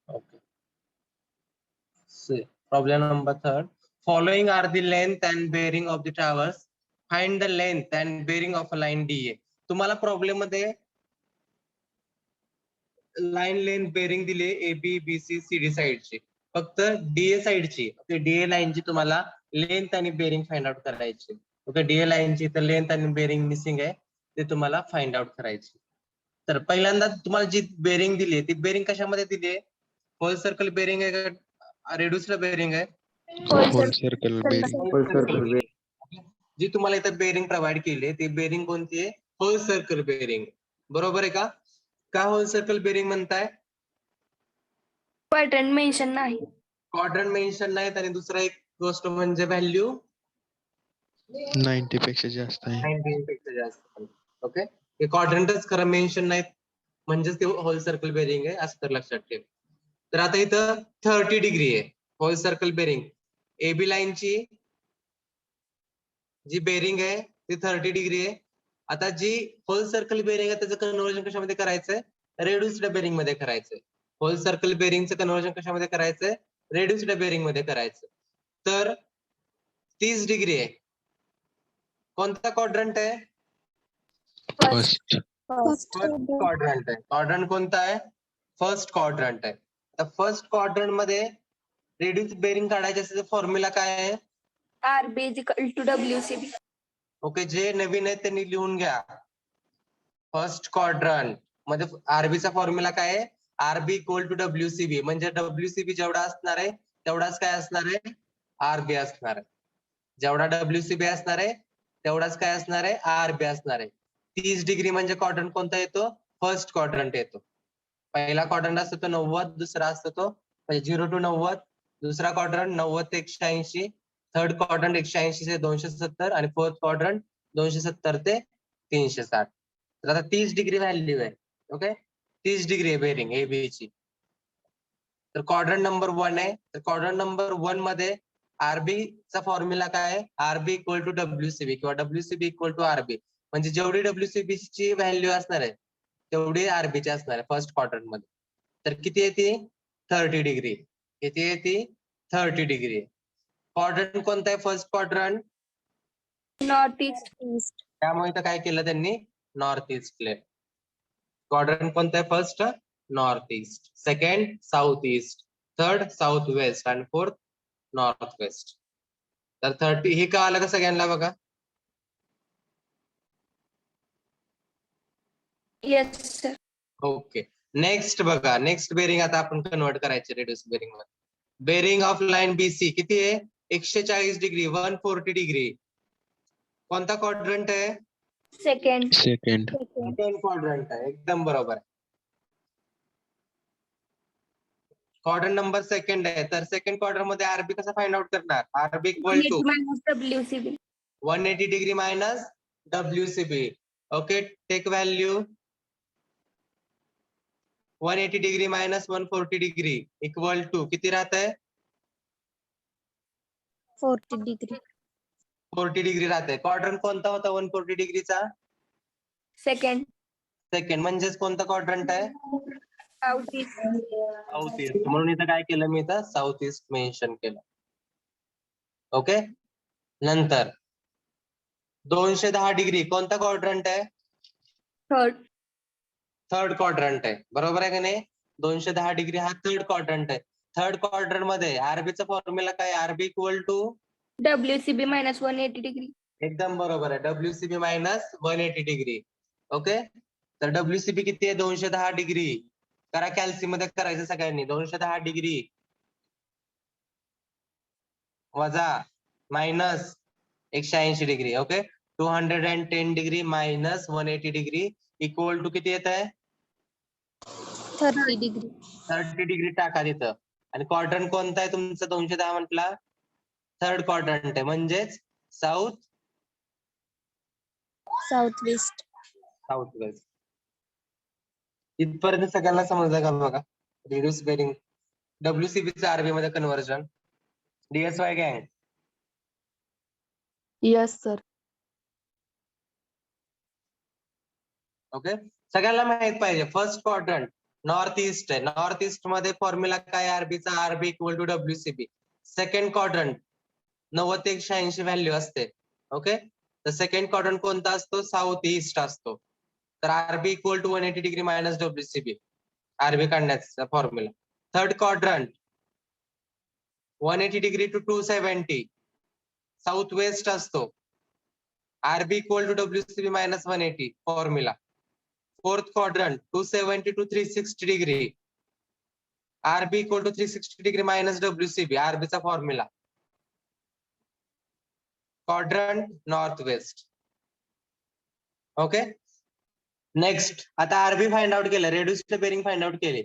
Okay. So, problem number 3. Following are the length and bearing of the towers. Find the length and bearing of a line DA. तुम्हाला problem मध्ये line length bearing दिले ABBCCD साइडची, फक्त DA साइडची. Okay, DA लाईनची तुम्हाला length आणि bearing find out करायची. Okay, DA लाईनची तर लेंथ आणि बेरिंग मिसिंग आहे, ते तुम्हाला फाइंड आउट करायची. तर पहिल्यांदा तुम्हाला जी बेरिंग दिली ती बेरिंग कशामध्ये दिली आहे? होल सर्कल बेरिंग आहे का रेड्युसर बेरिंग आहे? Whole circle bearing. जी तुम्हाला इथं बेरिंग प्रोव्हाइड केली ती बेरिंग कोणती आहे? Whole circle bearing. बरोबर आहे का? का होल सर्कल बेरिंग म्हणताय? क्वाड्रंट मेन्शन नाही. क्वाड्रंट मेन्शन नाहीत आणि दुसरा एक गोष्ट म्हणजे व्हॅल्यू 90 पेक्षा जास्त आहे. 19 पेक्षा जास्त. ओके, हे क्वाड्रंटच खरं मेन्शन नाहीत म्हणजेच ते होल सर्कल बेरिंग आहे, असं तर लक्षात ठेव. तर आता इथं 30 डिग्री आहे होल सर्कल बेरिंग. AB लाईनची जी बेरिंग आहे ती 30 डिग्री आहे. आता जी होल सर्कल बेरिंग आहे त्याचं कन्व्हर्जन कशामध्ये करायचंय? रेड्युस्ड बेरिंग मध्ये करायचंय. होल सर्कल बेरिंगचं कन्व्हर्जन कशामध्ये करायचंय? रेड्युस्ड बेरिंग मध्ये करायचं. तर 30 डिग्री आहे. कोणता क्वाड्रंट आहे? फर्स्ट. फर्स्ट क्वाड्रंट आहे. क्वाड्रंट कोणता आहे? फर्स्ट क्वाड्रंट आहे. तर फर्स्ट क्वाड्रंट मध्ये रेड्युस बेरिंग काढायचे असेल तर फॉर्म्युला काय आहे? RB = WCB. ओके, जे नवीन आहे त्यांनी लिहून घ्या. फर्स्ट क्वाड्रंट मध्ये आरबीचा फॉर्म्युला काय आहे? RB = WCB. म्हणजे WCB जेवढा असणार आहे तेवढाच काय असणार आहे? RB असणार आहे. जेवढा WCB असणार आहे तेवढाच काय असणार आहे? RB असणार आहे. 30 डिग्री म्हणजे क्वाड्रंट कोणता येतो? फर्स्ट क्वाड्रंट येतो. पहिला क्वाड्रंट असतो तो 90, दुसरा असतो तो म्हणजे 0 to 90, दुसरा क्वाड्रंट 90 ते 180, थर्ड क्वाड्रंट 180 ते 270 आणि फोर्थ क्वाड्रंट 270 ते 360. तर आता 30 डिग्री व्हॅल्यू आहे. ओके, 30 डिग्री आहे बेरिंग AB ची. तर क्वाड्रंट नंबर 1 आहे. तर क्वाड्रंट नंबर 1 मध्ये RB चा फॉर्म्युला काय आहे? RB = WCB किंवा WCB = RB. म्हणजे जेवढी WCB ची व्हॅल्यू असणार आहे तेवढी RB ची असणार आहे फर्स्ट क्वाड्रंट मध्ये. तर किती येते? 30 डिग्री. किती येते? 30 डिग्री. क्वाड्रंट कोणता आहे फर्स्ट क्वाड्रंट? North east. त्यामुळे इथं काय केलं त्यांनी? नॉर्थ ईस्ट केलं. क्वाड्रंट कोणता आहे first? North east. Second south east. Third south west आणि फोर्थ नॉर्थ वेस्ट. तर 30 हे कळालं का सगळ्यांना? बघा, येस सर. ओके. नेक्स्ट बघा, नेक्स्ट बेरिंग आता आपण कन्वर्ट करायचे रेड्युस बेरिंग मध्ये. बेरिंग ऑफ लाईन BC किती आहे? 140 डिग्री, 140 डिग्री. कोणता क्वाड्रंट आहे? सेकंड. सेकंड क्वाड्रंट आहे. एकदम बरोबर. क्वाड्रंट नंबर सेकंड आहे. तर सेकंड क्वाड्रंट मध्ये RB कसा फाइंड आउट करणार? RB = WCB. 180 degree minus WCB. Okay, take value 180 degree minus 140 degree equal to किती राहत आहे? 40 डिग्री. 40 डिग्री राहते. क्वाड्रंट कोणता होता 140 डिग्रीचा? सेकंड. सेकंड. म्हणजेच कोणता क्वाड्रंट आहे? South east. South east. म्हणून इथं काय केलं मी? इथं साऊथ ईस्ट मेन्शन केलं. ओके, नंतर 210 डिग्री कोणता क्वाड्रंट आहे? थर्ड. थर्ड क्वाड्रंट आहे. बरोबर आहे का नाही? 210 डिग्री हा थर्ड क्वाड्रंट आहे. थर्ड क्वाड्रंट मध्ये RB चा फॉर्म्युला काय? RB = WCB - 180 degree. एकदम बरोबर आहे. WCB - 180 degree. ओके, तर WCB किती आहे? 210 डिग्री. करा कॅल्सी मध्ये करायचं सगळ्यांनी. 210 डिग्री वजा minus 180 degree. Okay, 210 degree minus 180 degree equal to किती येत आहे? 30 डिग्री. 30 डिग्री टाका तिथं. आणि क्वाड्रंट कोणता आहे तुमचा? 210 म्हटला थर्ड क्वाड्रंट आहे, म्हणजेच साऊथ वेस्ट. South west. इथपर्यंत सगळ्यांना समजलं का? बघा, रिड्यूस बेरिंग WCB चं RB मध्ये कन्व्हर्जन. DSY गँग. Yes sir. ओके, सगळ्यांना माहित पाहिजे फर्स्ट क्वाड्रंट नॉर्थ ईस्ट आहे. नॉर्थ ईस्ट मध्ये फॉर्म्युला काय आरबीचा? R B equal to W C B. Second quadrant 90 ते 180 व्हॅल्यू असते. ओके, तर सेकंड क्वाड्रंट कोणता असतो? साऊथ ईस्ट असतो. तर RB equal to 180 degree minus W C B, R B काढण्याचा formula. Third quadrant 180 degree to 270 south west असतो. R B equal to W C B minus 180 formula. Fourth quadrant 270 to 360 degree, R B equal to 360 degree minus W C B, आरबीचा formula. Quadrant north west. Okay, next आता R B find out केलं, reduced bearing find out केले.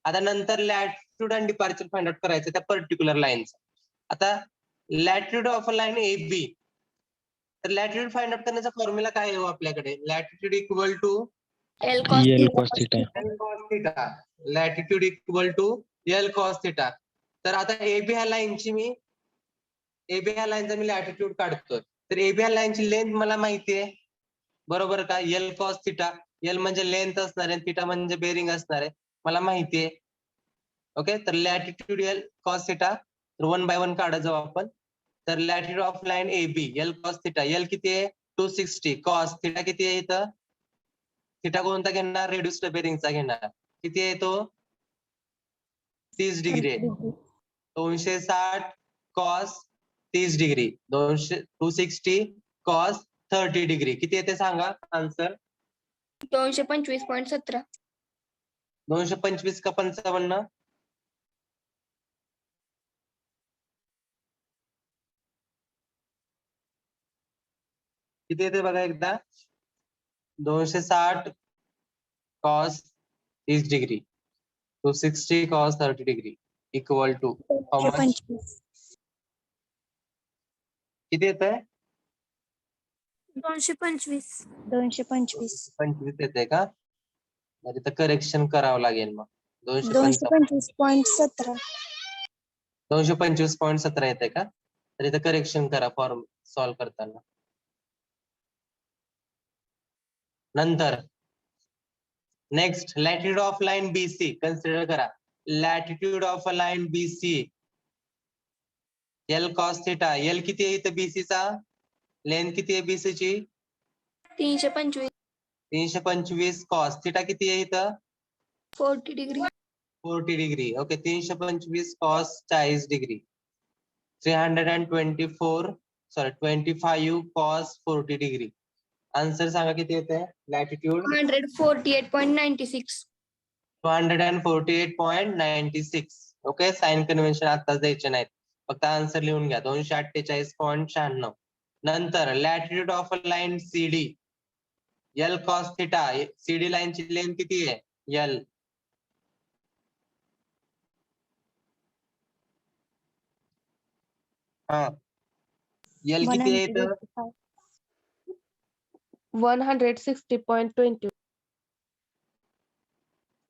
आता नंतर latitude आणि departure find out करायचं त्या particular लाईनचा. आता latitude of a line A B, तर लॅटिट्यूड फाइंड आउट करण्याचा फॉर्म्युला काय आहे हो आपल्याकडे? Latitude equal to L cos L theta cos theta. L cos theta, latitude equal to L cos theta. तर आता एबी ह्या लाईनची मी लाईनचा मी लॅटिट्यूड काढतोय. तर एबी ह्या लाईनची लेंथ मला माहिती आहे, बरोबर का? एल कॉस थिटा, एल म्हणजे लेंथ असणार आहे, थिटा म्हणजे बेरिंग असणार आहे, मला माहिती आहे. ओके, तर लॅटिट्यूड एल कॉस थिटा, तर 1 बाय 1 काढत जाऊ आपण. तर latitude of line A B L cos theta, L किती आहे? 260, कॉस थिटा किती आहे इथं? थिटा कोणता घेणार? रेड्युस्ड बेरिंगचा घेणार. किती आहे तो? 30 डिग्री आहे. 260 कॉस 30 डिग्री, 260 कॉस 30 डिग्री, किती येते सांगा आन्सर? 225.17. 225 का 55? किती येते बघा एकदा? 260 cos 30 degree, 260 cos 30 degree equal to how much? 225. किती येत आहे? 225. 225. 25 येते का? तर इथं करेक्शन करावं लागेल मग. 225.17. 225.17 येते का? तर इथं करेक्शन करा फॉर्म सॉल्व्ह करताना. नंतर next latitude of line B C consider करा. Latitude of a line B C L cos theta, L किती आहे इथं बीसीचा? लेंथ किती आहे बीसीची? 325. 325 कॉस थिटा किती आहे इथं? 40 degree. 40 degree. Okay, 325 cos 40 degree, 25 cos 40 degree. Answer सांगा किती येते? लॅटिट्यूड 148.96. 248.96. ओके, साइन कन्व्हेन्शन आताच द्यायचे नाहीत, फक्त आन्सर लिहून घ्या. 248.96. नंतर latitude of a line CD L cos theta, CD लाईनची लेंथ किती आहे? एल. हा, एल किती आहे इथं? 160.20.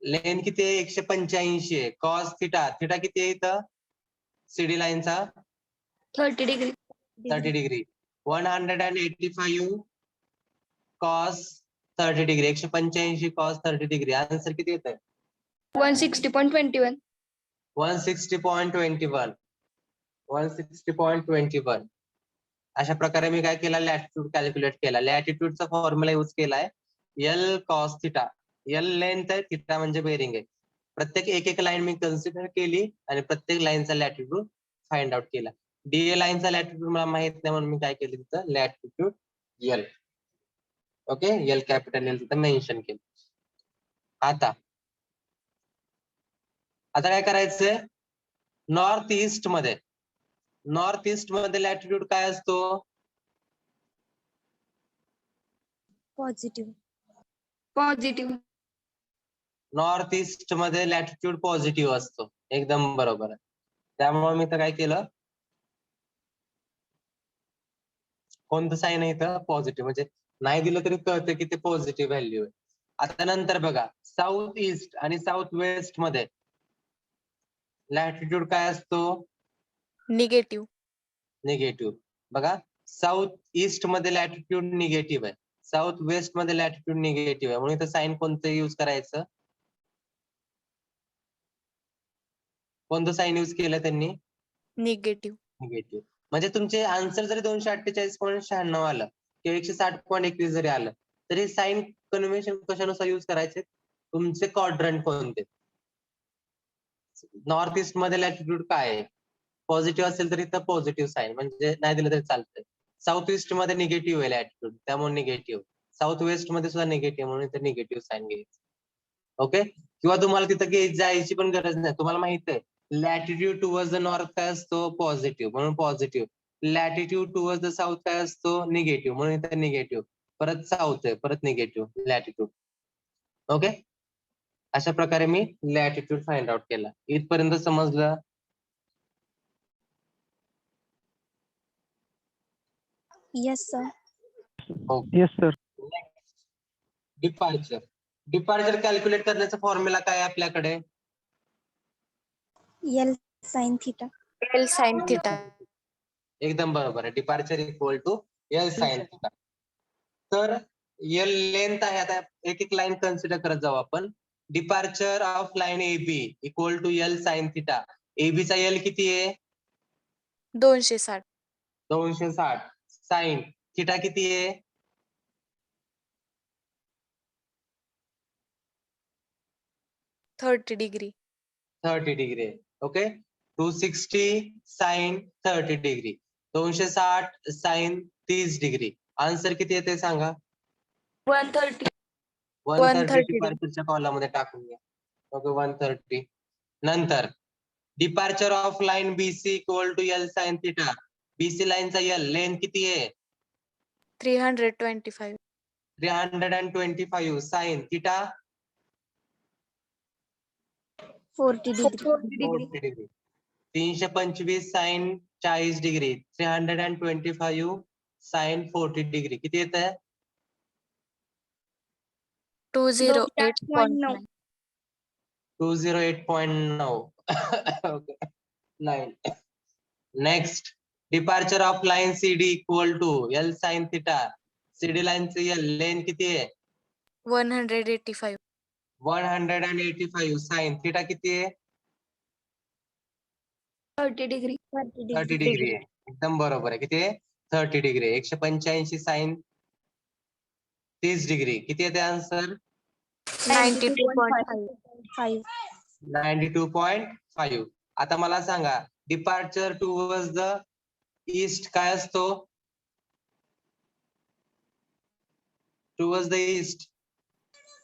लेंथ किती आहे? 185 आहे. कॉस थिटा, थिटा किती आहे इथं सीडी लाईनचा? 30 degree. 30 degree. 185 cos 30 degree, 185 cos 30 degree. Answer किती येत आहे? 160.21. 160.21. 160.21. अशा प्रकारे मी काय केला? लॅटिट्यूड कॅल्क्युलेट केला. लॅटिट्यूडचा फॉर्म्युला यूज केलाय L cos theta. L length आहे, थिटा म्हणजे बेरिंग आहे. प्रत्येक एक लाईन मी कन्सिडर केली आणि प्रत्येक लाईनचा लॅटिट्यूड फाइंड आउट केला. डीए लाईनचा लॅटिट्यूड मला माहित नाही म्हणून मी काय केलं तिथं latitude L. Okay, L capital L तिथं मेन्शन केलं. आता काय करायचंय? नॉर्थ ईस्ट मध्ये लॅटिट्यूड काय असतो? पॉझिटिव्ह. नॉर्थ ईस्ट मध्ये लॅटिट्यूड पॉझिटिव्ह असतो. एकदम बरोबर आहे. त्यामुळे मी तर काय केलं, कोणतं साईन आहे इथं? पॉझिटिव्ह, म्हणजे नाही दिलं तरी कळतं की ते पॉझिटिव्ह व्हॅल्यू आहे. आता नंतर बघा, साऊथ ईस्ट आणि साऊथ वेस्ट मध्ये लॅटिट्यूड काय असतो? निगेटिव्ह. निगेटिव्ह. बघा, साऊथ ईस्ट मध्ये लॅटिट्यूड निगेटिव्ह आहे, साऊथ वेस्ट मध्ये लॅटिट्यूड निगेटिव्ह आहे, म्हणून इथं साईन कोणतं यूज करायचं? कोणतं साईन युज केलं त्यांनी? निगेटिव्ह. निगेटिव्ह. म्हणजे तुमचे आन्सर जरी 248.96 आलं किंवा 160.21 जरी आलं तरी साईन कन्व्हेन्शन कशानुसार युज करायचे? तुमचे क्वाड्रंट कोणते? नॉर्थ ईस्ट मध्ये लॅटिट्यूड काय आहे? पॉझिटिव्ह असेल तरी तर पॉझिटिव्ह साईन, म्हणजे नाही दिलं तरी चालतंय. साऊथ ईस्ट मध्ये निगेटिव्ह आहे लॅटिट्यूड, त्यामुळे निगेटिव्ह. साऊथ वेस्ट मध्ये सुद्धा निगेटिव्ह, म्हणून इथे निगेटिव्ह साईन घ्यायचं. ओके. किंवा तुम्हाला तिथं जायची पण गरज नाही, तुम्हाला माहित आहे लॅटिट्यूड टुवर्ड्स द नॉर्थ काय असतो? पॉझिटिव्ह, म्हणून positive. Latitude towards the south काय असतो? निगेटिव्ह, म्हणून इथे निगेटिव्ह. परत साऊथ आहे, परत निगेटिव्ह लॅटिट्यूड. ओके. अशा प्रकारे मी लॅटिट्यूड फाइंड आउट केला. इथपर्यंत समजलं? Yes sir. Yes sir. Departure. Departure calculate करण्याचा फॉर्म्युला काय आहे आपल्याकडे? L sine theta. L sine theta. एकदम बरोबर आहे. Departure equal to L sine theta. तर एल लेंथ आहे, आता एक एक लाईन कन्सिडर करत जाऊ आपण. Departure of line A B equal to L sine theta. AB चा एल किती आहे? 260. 260. साइन थिटा किती आहे? 30 degree. 30 degree. Okay. 260 sine 30 degree. 260 sine 30 degree. Answer किती येते सांगा? 130. 130 डिपार्चरच्या कॉलममध्ये टाकून घ्या. ओके, 130. नंतर departure of line BC equal to L sine theta. BC लाईनचा एल लेंथ किती आहे? 325. 325 sine theta 40 degree. 40 degree. 325 sine 40 degree. 325 sine 40 degree. किती येत आहे? 208.9. 208.9. Okay. 9. Next departure of line CD equal to L sine theta. CD लाईनचे L length किती आहे? 185. 185 sign theta किती आहे? 30 डिग्री. 30 डिग्री आहे. एकदम बरोबर आहे. किती आहे? 30 डिग्री. 185 sign 30 degree. किती येते आन्सर? 92.5. 92.5. आता मला सांगा डिपार्चर टुवर्ड्स द ईस्ट काय असतो? Towards the east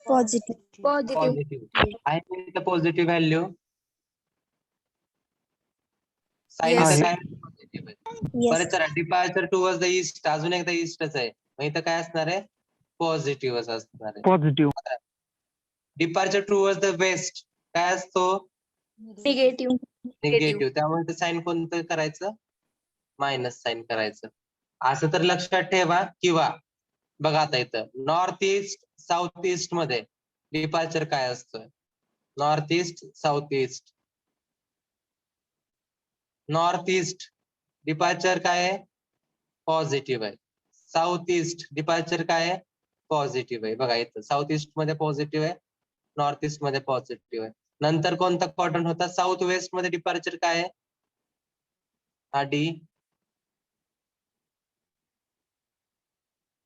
positive. Positive. आहे positive value? Sine Yes. Positive आहे. परत चला डिपार्चर टुवर्ड्स द ईस्ट, अजून एकदा ईस्टच आहे, मग इथं काय असणार आहे? पॉझिटिव्हच असणार आहे. Positive. Departure towards the west काय असतो? निगेटिव्ह. निगेटिव्ह. त्यामुळे साइन कोणतं करायचं? मायनस साइन करायचं. असं तर लक्षात ठेवा. किंवा बघा आता इथं नॉर्थ ईस्ट साऊथ ईस्ट मध्ये डिपार्चर काय असतं? North east south east. North east departure काय आहे? पॉझिटिव्ह आहे. साऊथ ईस्ट डिपार्चर काय आहे? पॉझिटिव्ह आहे. बघा इथं साऊथ ईस्ट मध्ये पॉझिटिव्ह आहे, नॉर्थ ईस्ट मध्ये पॉझिटिव्ह आहे. नंतर कोणता क्वाड्रंट होता? साऊथ वेस्ट मध्ये डिपार्चर काय आहे? हा डी.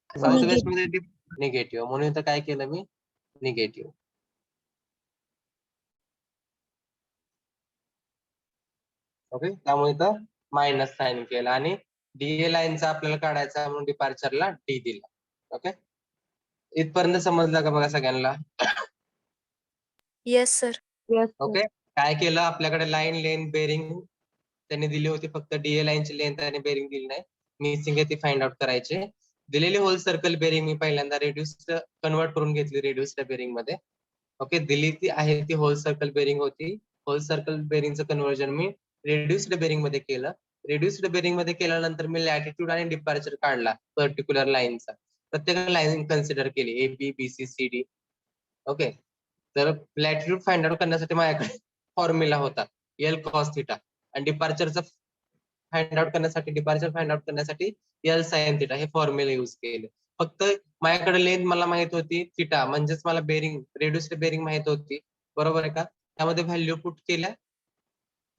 साऊथ वेस्ट मध्ये निगेटिव्ह, म्हणून इथं काय केलं मी? निगेटिव्ह. ओके. त्यामुळे इथं मायनस साइन केलं आणि DA लाईनचा आपल्याला काढायचा म्हणून डिपार्चरला D दिला. ओके. इथपर्यंत समजलं का बघा सगळ्यांना? Yes sir. ओके. काय केलं? आपल्याकडे लाईन लेंथ बेरिंग त्यांनी दिली होती, फक्त DA लाईनची लेंथ आणि बेरिंग दिली नाही. मिसिंग आहे ती फाइंड आउट करायचे. दिलेली होल सर्कल बेरिंग मी पहिल्यांदा रेड्युस्ड कन्वर्ट करून घेतली रेड्युस्ड बेरिंग मध्ये. ओके. दिली ती आहे ती होल सर्कल बेरिंग होती. होल सर्कल बेरिंगचं कन्वर्जन मी रेड्युस्ड बेरिंग मध्ये केलं. रेड्युस्ड बेरिंग मध्ये केल्यानंतर मी लॅटिट्यूड आणि डिपार्चर काढला पर्टिक्युलर लाईनचा. प्रत्येक लाईन कन्सिडर केली AB BC CD. ओके. तर लॅटिट्यूड फाइंड आउट करण्यासाठी माझ्याकडे फॉर्म्युला होता एल कॉस थिटा, आणि डिपार्चरचा फाइंड आउट करण्यासाठी डिपार्चर फाइंड आउट करण्यासाठी एल साइन थिटा हे फॉर्म्युला युज केले. फक्त माझ्याकडे लेंथ मला माहित होती थिटा, म्हणजेच मला बेरिंग रेड्युस्ड बेरिंग माहित होती. बरोबर आहे का? त्यामध्ये व्हॅल्यू पुट केल्या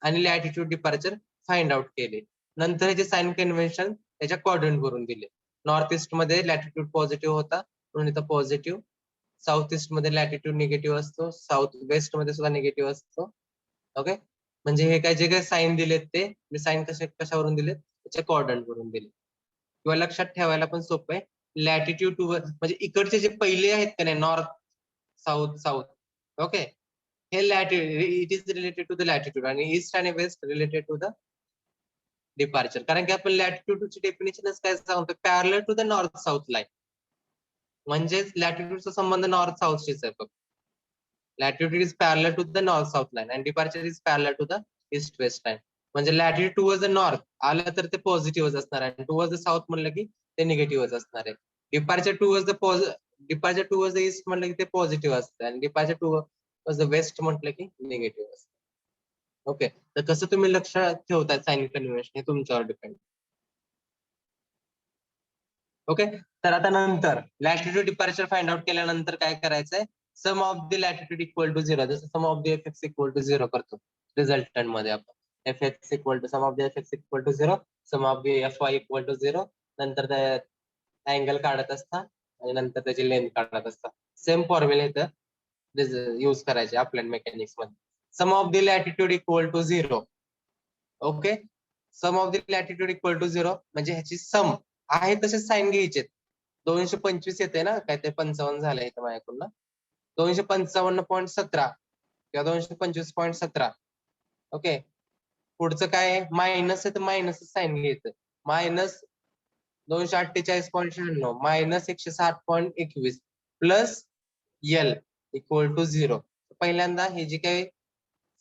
आणि लॅटिट्यूड डिपार्चर फाइंड आउट केले. नंतर ह्याचे साइन कन्व्हेन्शन त्याच्या क्वाड्रंट वरून दिले. नॉर्थ ईस्ट मध्ये लॅटिट्यूड पॉझिटिव्ह होता म्हणून इथं पॉझिटिव्ह. साऊथ ईस्ट मध्ये लॅटिट्यूड निगेटिव्ह असतो, साऊथ वेस्ट मध्ये सुद्धा निगेटिव्ह असतो. ओके, म्हणजे हे काय जे काही साईन दिलेत ते मी साईन कशावरून दिलेत, त्याच्या क्वाड्रंट वरून दिले. किंवा लक्षात ठेवायला पण सोपं आहे, लॅटिट्यूड टू म्हणजे इकडचे जे पहिले आहेत का नाही, नॉर्थ साऊथ साऊथ, ओके, हे latitude it is related to the latitude आणि ईस्ट आणि west related to the departure. कारण की आपण लॅटिट्यूडची डेफिनेशनच काय सांगतो, parallel to the north south line. म्हणजेच लॅटिट्यूडचा संबंध नॉर्थ साऊथशीच आहे फक्त. Latitude is parallel to the north south line and departure is parallel to the east west line. म्हणजे लॅटिट्यूड टुवर्ड्स द नॉर्थ आलं तर ते पॉझिटिव्हच असणार आहे, टुवर्ड्स द साऊथ म्हणलं की ते निगेटिव्हच असणार आहे. डिपार्चर टुवर्ड्स द ईस्ट म्हणलं की ते पॉझिटिव्ह असतं आणि डिपार्चर टुवर्ड्स द वेस्ट म्हटलं की निगेटिव्ह असतं. ओके, तर कसं तुम्ही लक्षात ठेवताय साइन कन्व्हेन्शन हे तुमच्यावर डिपेंड. ओके, तर आता नंतर लॅटिट्यूड डिपार्चर फाइंड आउट केल्यानंतर काय करायचंय, sum of the latitude equal to 0, जसं sum of the F X equal to 0 करतो रिझल्टंट मध्ये आपण. F X equal to sum of the F X equal to 0, sum of the F Y equal to 0, नंतर angle काढत असता आणि नंतर त्याची लेंथ काढत असता. सेम फॉर्म्युला इथं यूज करायचे अप्लाइड मेकॅनिक्स मध्ये. Sum of the latitude equal to 0. Okay, sum of the latitude equal to 0 म्हणजे ह्याची सम आहे तसे साईन घ्यायचे. 225 येते ना, काय ते 55 झालंय इथं माझ्याकडून ना, 255.17 किंवा 225.17. ओके, पुढचं काय मायनस आहे तर मायनस साईन घ्यायचं. Minus 248.96 minus 160.21 plus L equal to 0. पहिल्यांदा हे जी काही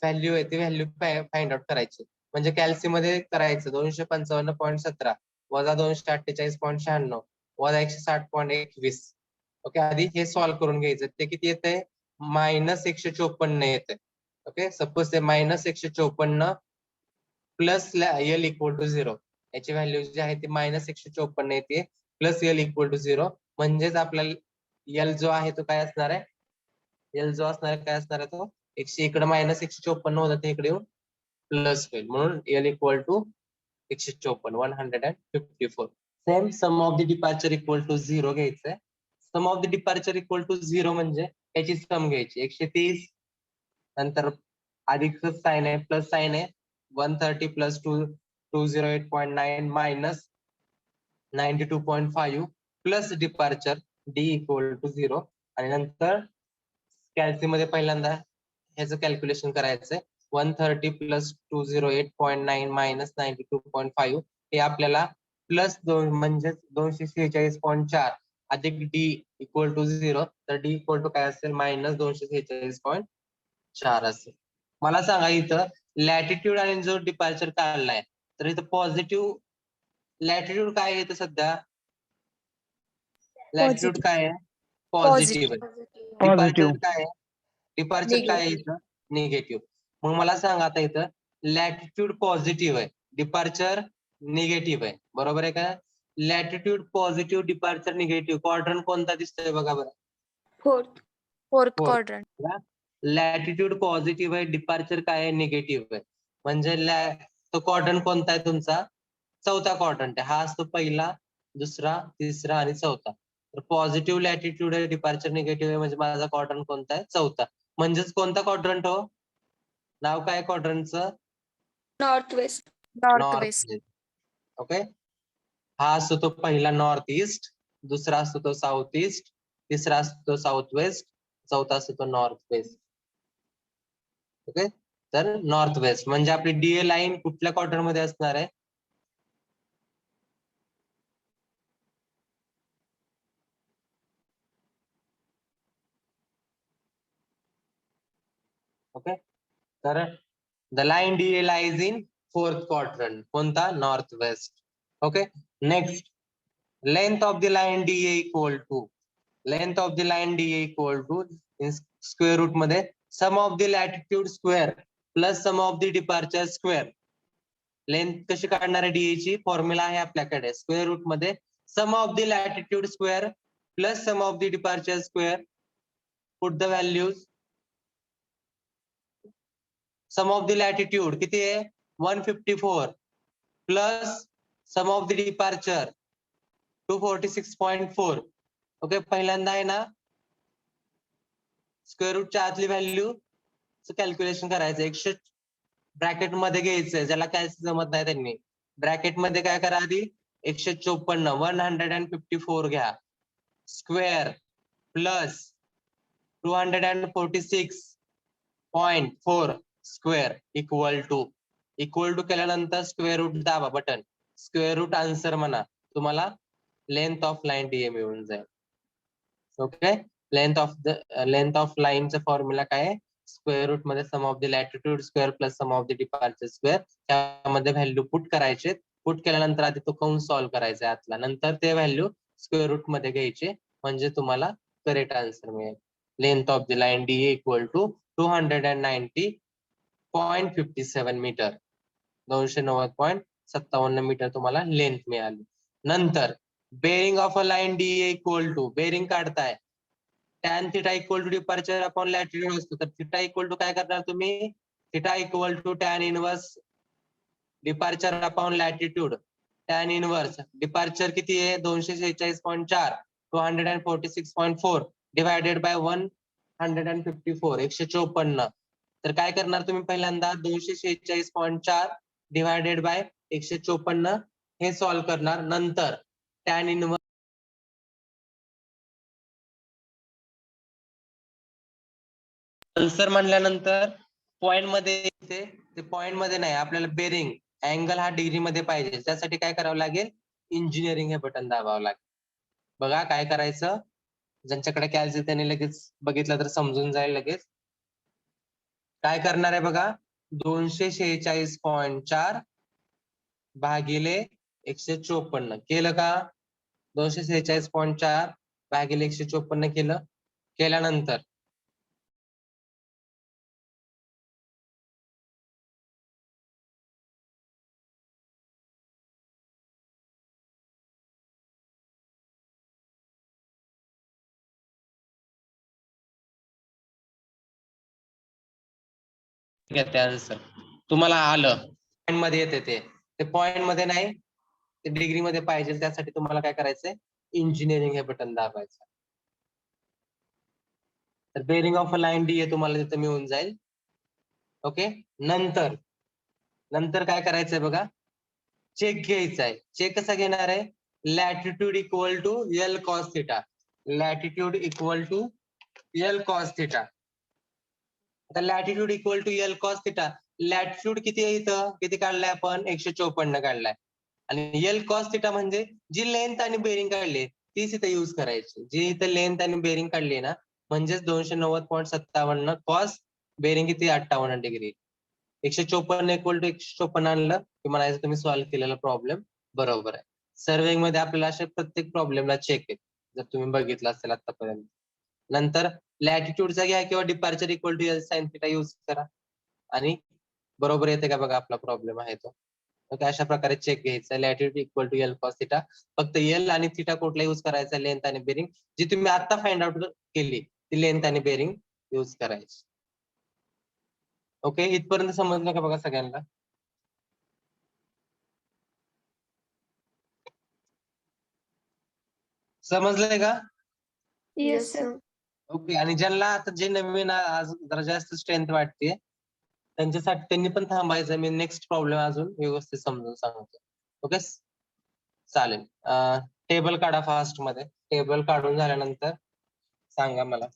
व्हॅल्यू आहे ती व्हॅल्यू फाइंड आउट करायची. म्हणजे कॅल्सी मध्ये करायचं 255.17 वजा 248.96 वजा 160.21. ओके, आधी हे सॉल्व्ह करून घ्यायचं. ते किती येतंय, मायनस 154 येते. ओके, सपोज ते minus 154 plus L equal to 0. याची व्हॅल्यू जी आहे ती मायनस 154 येते प्लस एल इक्वल टू 0. म्हणजेच आपल्याला एल जो आहे तो काय असणार आहे, एल जो असणार आहे काय असणार आहे तो 100, इकडे मायनस 154 होता ते इकडे येऊन प्लस होईल, म्हणून L equal to 154 154. Same sum of the departure equal to 0 घ्यायचंय. Sum of the departure equal to 0 म्हणजे त्याची सम घ्यायची. 130 नंतर अधिक साइन आहे प्लस साइन आहे 130 plus 208.9 minus 92.5 plus departure D equal to 0. आणि नंतर कॅल्सी मध्ये पहिल्यांदा ह्याचं कॅल्क्युलेशन करायचंय. 130 प्लस 208.9 मायनस 92.5 हे आपल्याला प्लस 2 म्हणजे 246.4 अधिक डी इक्वल टू 0. तर डी इक्वल टू काय असेल, मायनस 246.4 असेल. मला सांगा इथं लॅटिट्यूड आणि जो डिपार्चर काढलाय तर इथं पॉझिटिव्ह लॅटिट्यूड काय आहे इथं सध्या, लॅटिट्यूड काय आहे, पॉझिटिव्ह आहे. डिपार्चर काय आहे, डिपार्चर काय आहे इथं, निगेटिव्ह. मग मला सांगा आता इथं लॅटिट्यूड पॉझिटिव्ह आहे, डिपार्चर निगेटिव्ह आहे, बरोबर आहे का. Latitude positive, departure negative, quadrant कोणता दिसतोय बघा बरं, फोर्थ क्वाड्रंट. लॅटिट्यूड पॉझिटिव्ह आहे, डिपार्चर काय आहे, निगेटिव्ह आहे. म्हणजे तो क्वाड्रंट कोणता आहे तुमचा, चौथा क्वाड्रंट आहे. हा असतो पहिला, दुसरा, तिसरा आणि चौथा. तर पॉझिटिव्ह लॅटिट्यूड आहे, डिपार्चर निगेटिव्ह आहे, म्हणजे माझा क्वाड्रंट कोणता आहे, चौथा. म्हणजेच कोणता क्वाड्रंट हो, नाव काय क्वाड्रंटचं, north west. North north west. West. Okay, हा असतो तो पहिला नॉर्थ ईस्ट, दुसरा असतो तो साऊथ ईस्ट, तिसरा असतो तो साऊथ वेस्ट, चौथा असतो तो नॉर्थ वेस्ट. ओके, तर नॉर्थ वेस्ट म्हणजे आपली डीए लाईन कुठल्या क्वार्टर मध्ये असणार आहे, ओके. तर the line DA lies in fourth quadrant, कोणता, north west. Okay, next length of the line DA equal to, length of the line DA equal to in square root मध्ये sum of the latitude square plus sum of the departure square. Length कशी काढणार आहे DA ची, formula आहे आपल्याकडे square root मध्ये sum of the latitude square plus sum of the departure square, put the values. Sum of the latitude किती आहे 154 plus sum of the departure 246.4. Okay, पहिल्यांदा आहे ना स्क्वेअर रूटच्या आतली व्हॅल्यू कॅल्क्युलेशन करायचं. 100 ब्रॅकेट मध्ये घ्यायचंय, ज्याला काय जमत नाही त्यांनी ब्रॅकेट मध्ये काय करा आधी 154 154 घ्या square plus 246.4 square equal to केल्यानंतर स्क्वेअर रूट दाबा बटन, स्क्वेअर रूट आन्सर म्हणा, तुम्हाला लेंथ ऑफ लाईन डीए मिळून जाईल. ओके, लेंथ ऑफ लाईनचा फॉर्म्युला काय आहे स्क्वेअर रूट मध्ये sum of the latitude square plus sum of the departure square. त्यामध्ये व्हॅल्यू पुट करायचे, पुट केल्यानंतर आधी तो कंस सॉल्व्ह करायचा आतला, नंतर ते व्हॅल्यू स्क्वेअर रूट मध्ये घ्यायचे म्हणजे तुम्हाला करेक्ट आन्सर मिळेल. Length of the line DA equal to 290.57 metre, 290.57 metre तुम्हाला लेंथ मिळाली. नंतर bearing of a line DA equal to, bearing काढताय tan theta equal to departure upon latitude असतो, तर थिटा इक्वल टू काय करणार तुम्ही, theta equal to tan inverse departure upon latitude. Tan inverse departure किती आहे 246.4 246.4 डिवायडेड बाय 154 154. तर काय करणार तुम्ही पहिल्यांदा 246.4 डिवायडेड बाय 154 हे सॉल्व्ह करणार. नंतर टॅन इनवर्स आन्सर म्हणल्यानंतर पॉइंट मध्ये येते, ते पॉइंट मध्ये नाही, आपल्याला बेरिंग अँगल हा डिग्री मध्ये पाहिजे. त्यासाठी काय करावं लागेल इंजिनिअरिंग हे बटन दाबावं लागेल. बघा काय करायचं, ज्यांच्याकडे कॅल्सी त्यांनी लगेच बघितलं तर समजून जाईल लगेच. काय करणार आहे बघा 246.4 भागिले 154 केलं का, 246.4 भागिले 154 केलं. केल्यानंतर आन्सर तुम्हाला आलं, पॉइंट मध्ये येते ते पॉइंट मध्ये नाही, ते डिग्री मध्ये पाहिजे. त्यासाठी तुम्हाला काय करायचंय इंजिनिअरिंग हे बटन दाबायचं. तर bearing of a line D हे तुम्हाला तिथे मिळून जाईल. ओके, नंतर काय करायचंय बघा, चेक घ्यायचा आहे. चेक कसा घेणार आहे, latitude equal to L cos theta, latitude equal to L cos theta. आता latitude equal to L cos theta, latitude किती आहे इथं, किती काढलाय आपण 154 काढलाय, आणि एल कॉस थिटा म्हणजे जी लेंथ आणि बेरिंग काढली तीच इथं युज करायची. जी इथं लेंथ आणि बेरिंग काढली ना, म्हणजेच 290.57 कॉस बेरिंग किती 58 डिग्री. 154 इक्वल टू 154 आणलं की म्हणायचं तुम्ही सॉल्व्ह केलेला प्रॉब्लेम बरोबर आहे. सर्विंग मध्ये आपल्याला अशा प्रत्येक प्रॉब्लेमला चेक आहे, जर तुम्ही बघितलं असेल आतापर्यंत. नंतर लॅटिट्यूडचा घ्या किंवा departure equal to L sine theta use करा आणि बरोबर येते का बघा आपला प्रॉब्लेम आहे तो. ओके, अशा प्रकारे चेक घ्यायचा, latitude equal to L cos theta. फक्त एल आणि थिटा कुठला युज करायचा, लेंथ आणि बेरिंग जी तुम्ही आता फाइंड आउट केली ती लेंथ आणि बेरिंग युज करायची. ओके, इथपर्यंत समजलं का बघा सगळ्यांना. समजलंय का. Yes, sir. ओके, आणि ज्यांना आता जे नवीन आज जरा जास्त स्ट्रेंथ वाटते त्यांच्यासाठी त्यांनी पण थांबायचं, मी नेक्स्ट प्रॉब्लेम अजून व्यवस्थित समजून सांगतो. ओके चालेल. टेबल काढा फास्ट मध्ये, टेबल काढून झाल्यानंतर सांगा मला.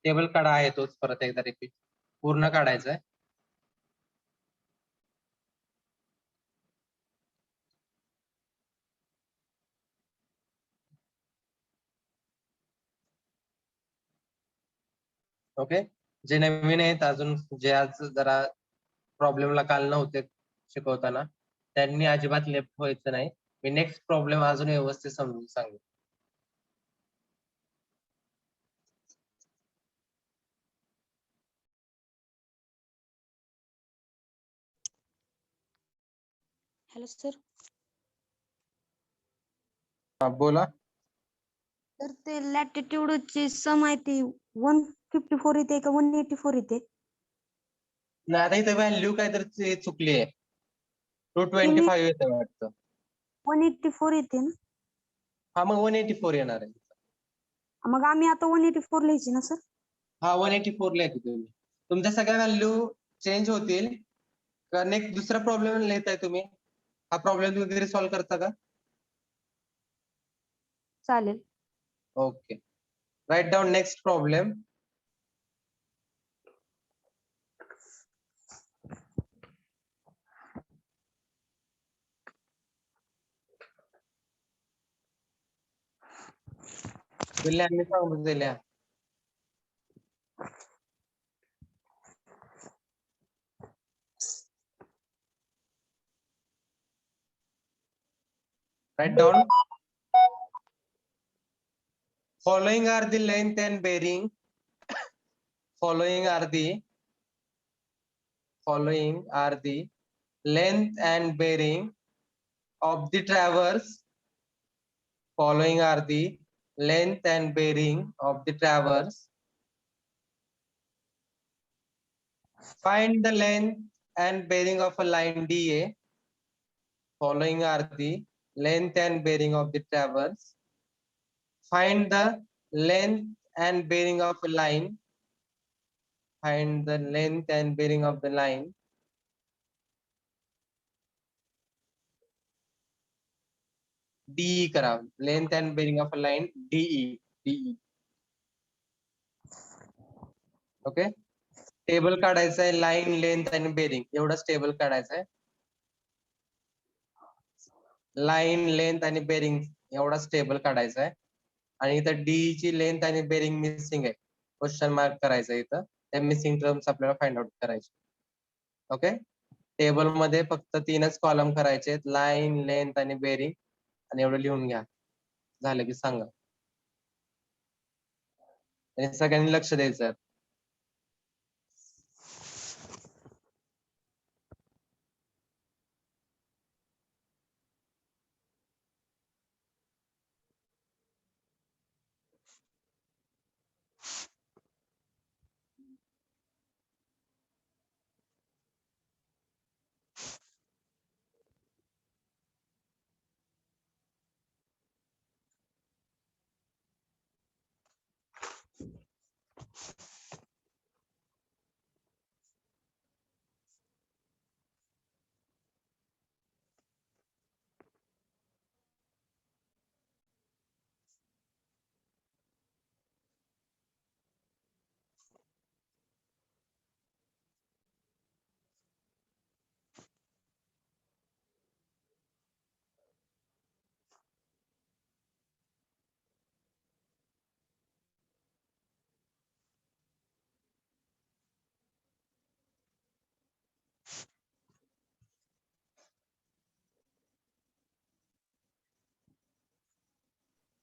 टेबल काढा आहे तोच परत एकदा रिपीट पूर्ण काढायचा आहे. ओके, जे नवीन आहेत अजून, जे आज जरा प्रॉब्लेमला काल नव्हते शिकवताना, त्यांनी अजिबात लेफ्ट व्हायचं नाही. मी नेक्स्ट प्रॉब्लेम अजून व्यवस्थित समजून सांगेन. Hello sir. बोला. तर ते लॅटिट्यूडची सम आहे ती 154 येते का 184 येते. नाही आता इथे व्हॅल्यू काहीतरी चुकली आहे. 225 येतं वाटतं. 184 येते ना. हा मग 184 येणार आहे. मग आम्ही आता 184 लिहायची ना सर. हा 184 लिहायची तुम्ही. तुमच्या सगळ्या व्हॅल्यू चेंज होतील. का नेक्स्ट दुसरा प्रॉब्लेम लिहिताय तुम्ही? हा प्रॉब्लेम तुम्ही घरी सॉल्व्ह करता का? चालेल. Okay. Write down next problem. दिल्यांनी सांगून दिल्या. Write down. Following are the length and bearing. Following are the length and bearing of the traverse. Following are the length and bearing of the traverse. Find the length and bearing of a line DA. Following are the length and bearing of the traverse. Find the length and bearing of a line. Find the length and bearing of the line. DE करा. Length and bearing of a line DE. Okay. Table काढायचं आहे. Line, length आणि bearing एवढंच table काढायचं आहे. Line, length आणि bearing एवढाच table काढायचा आहे. आणि इथं डी ची लेंथ आणि बेरिंग मिसिंग आहे. क्वेश्चन मार्क करायचं इथं. त्या मिसिंग टर्म्स आपल्याला फाइंड आउट करायचे. ओके. टेबल मध्ये फक्त 3च कॉलम करायचे आहेत. लाईन, लेंथ आणि बेरिंग आणि एवढं लिहून घ्या. झालं की सांगा. आणि सगळ्यांनी लक्ष द्यायचं.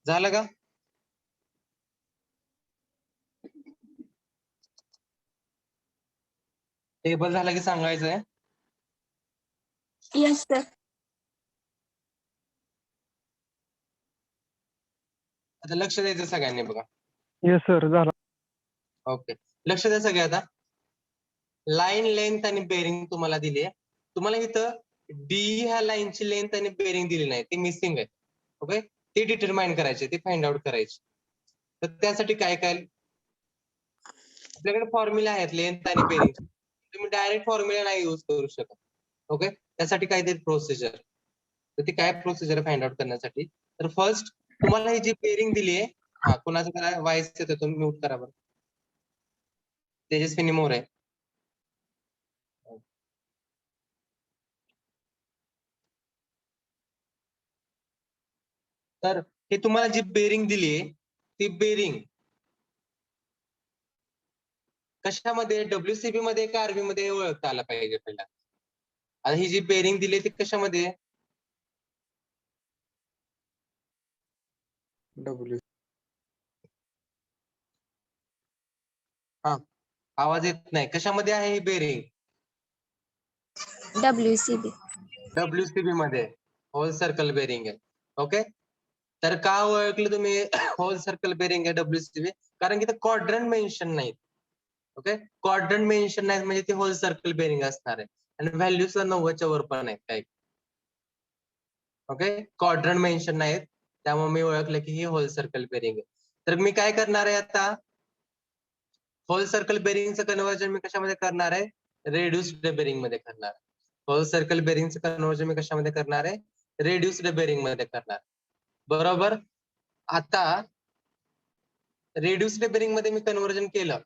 झालं का? टेबल झालं की सांगायचंय. Yes, sir. आता लक्ष द्यायचं सगळ्यांनी बघा. येस सर झाला. ओके. लक्ष द्या सगळे आता. लाईन, लेंथ आणि बेरिंग तुम्हाला दिली आहे. तुम्हाला इथं डी ह्या लाईनची लेंथ आणि बेरिंग दिली नाही. ती मिसिंग आहे. ओके. ती डिटरमाइन करायची, ती फाइंड आउट करायची. तर त्यासाठी काय आपल्याकडे फॉर्म्युला आहेत लेंथ आणि बेरिंग. तुम्ही डायरेक्ट फॉर्म्युला नाही यूज करू शकत. ओके. त्यासाठी काहीतरी प्रोसिजर. तर ती काय प्रोसिजर फाइंड आउट करण्यासाठी. तर फर्स्ट तुम्हाला ही जी बेरिंग दिली आहे. हा कुणाचं करा व्हाईस येतो तुम्ही म्यूट करा बरं. तेजस्विनी मोरे. तर हे तुम्हाला जी बेरिंग दिली आहे ती बेरिंग कशामध्ये डब्ल्यूसीबी मध्ये का आरबी मध्ये ओळखता आला पाहिजे पहिला. आता ही जी बेरिंग दिली ती कशामध्ये आहे? डब्ल्यू. हा आवाज येत नाही. कशामध्ये आहे ही बेरिंग? WCB. डब्ल्यूसीबी मध्ये होल सर्कल बेरिंग आहे. ओके. तर का ओळखलं तुम्ही होल सर्कल बेरिंग आहे डब्ल्यूसीबी? कारण की क्वाड्रंट मेन्शन नाही. ओके, क्वाड्रंट मेन्शन नाही म्हणजे ते होल सर्कल बेरिंग असणार आहे आणि व्हॅल्यू सुद्धा 90च्या वर पण आहेत काही. ओके, क्वाड्रंट मेन्शन नाहीत त्यामुळे मी ओळखलं की ही होल सर्कल बेरिंग आहे. तर मी काय करणार आहे आता, होल सर्कल बेरिंगचं कन्व्हर्जन मी कशामध्ये करणार आहे, रेड्युस्ड बेरिंग मध्ये करणार आहे. होल सर्कल बेरिंगचं कन्व्हर्जन मी कशामध्ये करणार आहे, रेड्युस्ड बेरिंग मध्ये करणार. बरोबर. आता रेड्युस्ड बेरिंग मध्ये मी कन्व्हर्जन केलं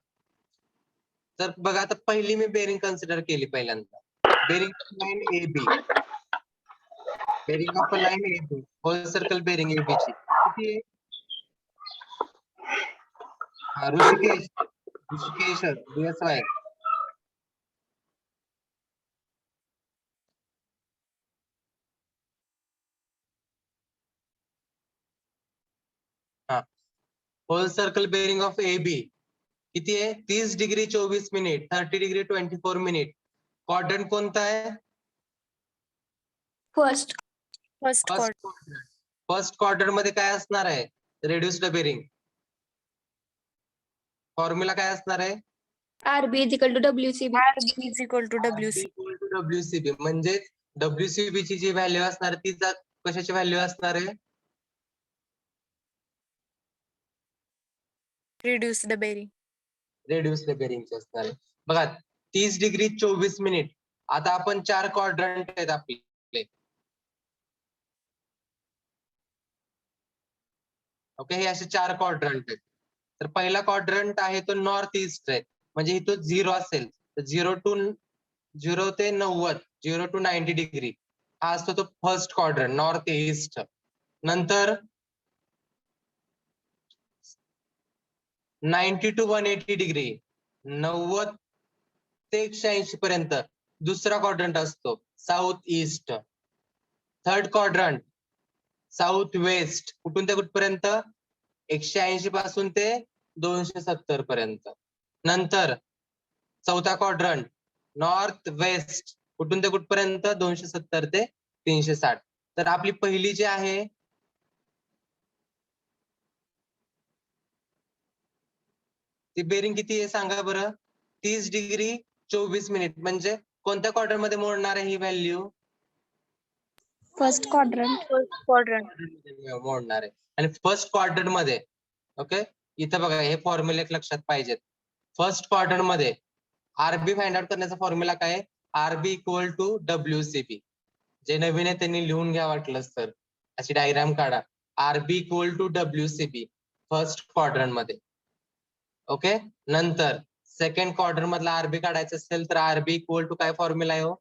तर बघा, आता पहिली मी बेरिंग कन्सिडर केली पहिल्यांदा, bearing line A B, bearing of line A B, whole circle bearing A B ची किती आहे? ऋषिकेश, ऋषिकेश DSY. हा, whole circle bearing of A B किती आहे? 30 degree 24 minute, 30 degree 24 minute. Quadrant कोणता आहे? First. First first quadrant. First quadrant मध्ये काय असणार आहे, रेड्युस्ड बेरिंग. फॉर्म्युला काय असणार आहे, RB is equal to WCB. RB is equal to WC. WCB. म्हणजे WCB ची जी व्हॅल्यू असणार ती कशाची व्हॅल्यू असणार आहे, Reduced bearing. रेड्युस्ड बेरिंगची असणार आहे. बघा, 30 डिग्री 24 मिनिट. आता आपण 4 क्वाड्रंट आहेत आपले. ओके, हे असे 4 क्वाड्रंट आहेत. तर पहिला क्वाड्रंट आहे तो नॉर्थ ईस्ट आहे, म्हणजे इथं 0 असेल तर 0 ते 90, 0 to 90 डिग्री हा असतो तो फर्स्ट क्वाड्रंट, नॉर्थ ईस्ट. नंतर 90 to 180 डिग्री, 90 ते 180 पर्यंत दुसरा क्वाड्रंट असतो, south east. Third quadrant south west, कुठून ते कुठपर्यंत, 180 पासून ते 270 पर्यंत. नंतर चौथा क्वाड्रंट नॉर्थ वेस्ट, कुठून ते कुठपर्यंत, 270 ते 360. तर आपली पहिली जी आहे ती बेरिंग किती आहे सांगा बरं, 30 डिग्री 24 मिनिट. म्हणजे कोणत्या क्वार्टर मध्ये मोडणार आहे ही value, first quadrant. First quadrant. मोडणार आहे. आणि फर्स्ट क्वार्टर मध्ये, ओके, इथं बघा हे फॉर्म्युले लक्षात पाहिजेत. फर्स्ट क्वार्टर मध्ये आरबी फाइंड आउट करण्याचा फॉर्म्युला काय आहे, आरबी इक्वल टू WCB. जे नवीन आहे त्यांनी लिहून घ्या वाटलंच तर, अशी डायग्राम काढा. RB equal to WCB first quadrant मध्ये. ओके, नंतर सेकंड क्वार्टर मधला आरबी काढायचं असेल तर आरबी इक्वल टू काय फॉर्म्युला आहे हो,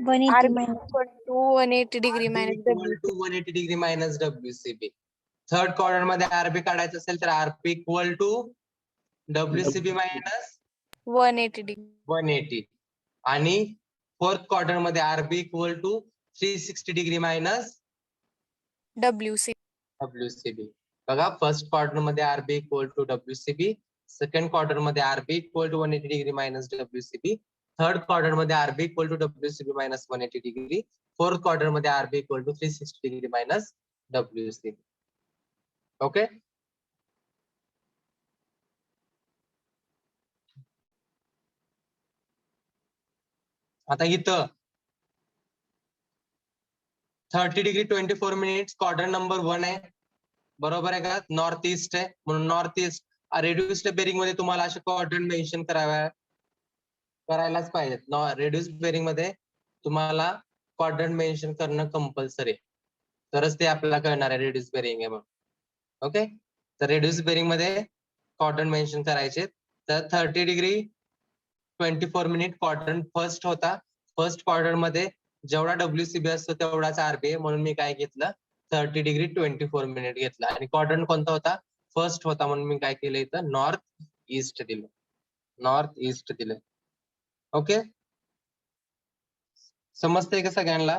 180 RB equal to 180 degree minus equal WC. To 180 degree minus WCB. Third quarter मध्ये आरबी काढायचं असेल तर RB equal to WCB minus 180 degree. 180. आणि फोर्थ क्वार्टर मध्ये RB equal to 360 degree minus WC. WCB. बघा, फर्स्ट क्वार्टर मध्ये RB equal to WCB, second quarter मध्ये RB equal to 180 degree minus WCB, third quarter मध्ये RB equal to WCB minus 180 degree, fourth quarter मध्ये RB equal to 360 degree minus WCB. Okay, आता इथं 30 degree 24 minutes quadrant number 1 आहे, बरोबर आहे का, north east आहे म्हणून नॉर्थ ईस्ट. रेड्युस्ड बेरिंग मध्ये तुम्हाला असे क्वाड्रंट मेन्शन करायलाच पाहिजेत. रेड्युस बेरिंग मध्ये तुम्हाला क्वाड्रंट मेन्शन करणं कंपल्सरी आहे, तरच ते आपल्याला कळणार आहे रेड्युस बेरिंग आहे म्हणून. ओके, तर रेड्युस बेरिंग मध्ये क्वाड्रंट मेन्शन करायचे. तर 30 डिग्री 24 मिनिट क्वाड्रंट फर्स्ट होता. फर्स्ट क्वाड्रंट मध्ये जेवढा WCB असतो तेवढाच आरबी आहे, म्हणून मी काय घेतलं, 30 डिग्री 24 मिनिट घेतला. आणि क्वाड्रंट कोणता होता, फर्स्ट होता, म्हणून मी काय केलं इथं नॉर्थ ईस्ट दिलं, नॉर्थ ईस्ट दिलं. ओके, समजतंय का सगळ्यांना?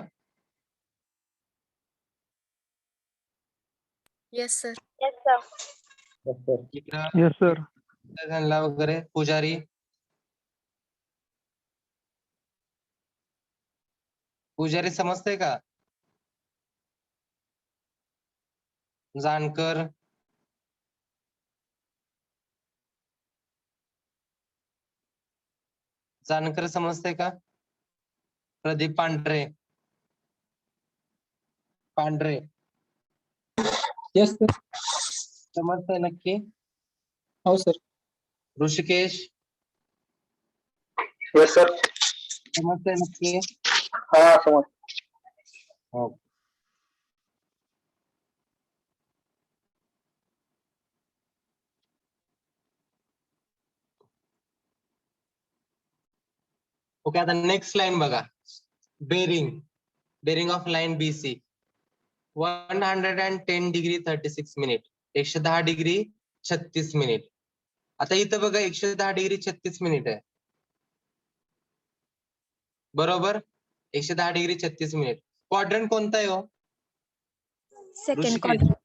Yes, sir. Yes sir. सगळ्यांना वगैरे पुजारी, पुजारी समजतंय का, जानकर, जानकर समजतंय का? प्रदीप पांढरे पांढरे येस सर. समजतंय नक्की? हो सर. Rishikesh yes sir. समजतंय नक्की? हा समज. हो. ओके, आता नेक्स्ट लाईन बघा. Bearing of line BC 110 degree 36 minute, 110 degree 36 minute. आता इथं बघा 110 डिग्री 36 मिनिट आहे, बरोबर? 110 डिग्री 36 मिनिट. क्वाड्रंट कोणता आहे हो? Second quadrant.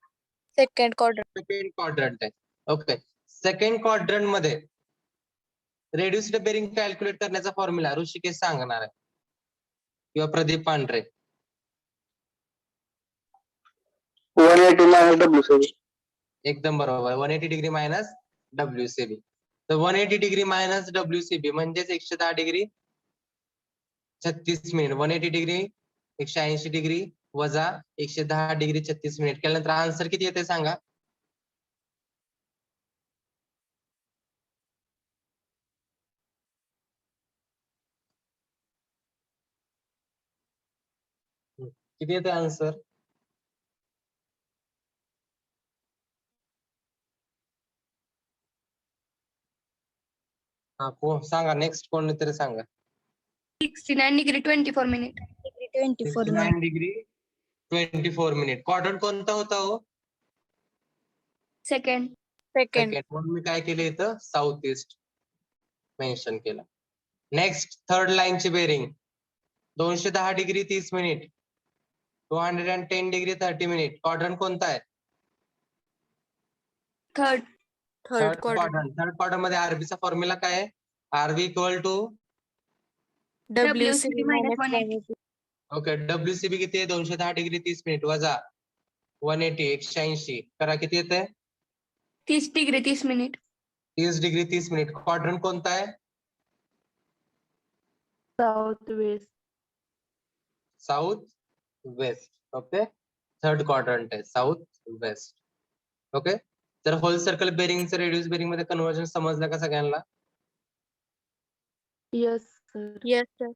Second quadrant. Second quadrant आहे. ओके, सेकंड क्वाड्रंट मध्ये रेड्युस्ड बेरिंग कॅल्क्युलेट करण्याचा फॉर्म्युला ऋषिकेश सांगणार आहे किंवा प्रदीप पांढरे. 180 मायनस WCB. एकदम बरोबर, 180 डिग्री मायनस WCB. तर 180 डिग्री मायनस WCB म्हणजेच 110 डिग्री 36 मिनिट. 180 डिग्री 180 डिग्री वजा 110 डिग्री 36 मिनिट केल्यानंतर आन्सर किती येते सांगा? किती येते आन्सर? हा सांगा, नेक्स्ट कोणीतरी सांगा. 69 degree 24 minute. 24 minute. 69 degree 24 minute. Quadrant कोणता होता हो? सेकंड. सेकंड. सेकंड. म्हणून मी काय केलं इथं साऊथ ईस्ट मेन्शन केलं. नेक्स्ट थर्ड लाईनची bearing 210 degree 30 minute, 210 degree 30 minute. Quadrant कोणता आहे? Third. Third quadrant. Quadrant. Third quadrant मध्ये आरबीचा फॉर्म्युला काय आहे? RB equal to WCB minus minus 180. Okay, WCB किती आहे? 210 डिग्री 30 मिनिट वजा 180 180 करा, किती येते? 30 degree 30 minute. 30 degree 30 minute. Quadrant कोणता आहे? South west. South west. Okay, third quadrant आहे साऊथ वेस्ट. ओके, तर होल सर्कल बेरिंगचं रेड्यूस बेरिंग मध्ये कन्व्हर्जन समजलं का सगळ्यांना? Yes sir. Yes sir.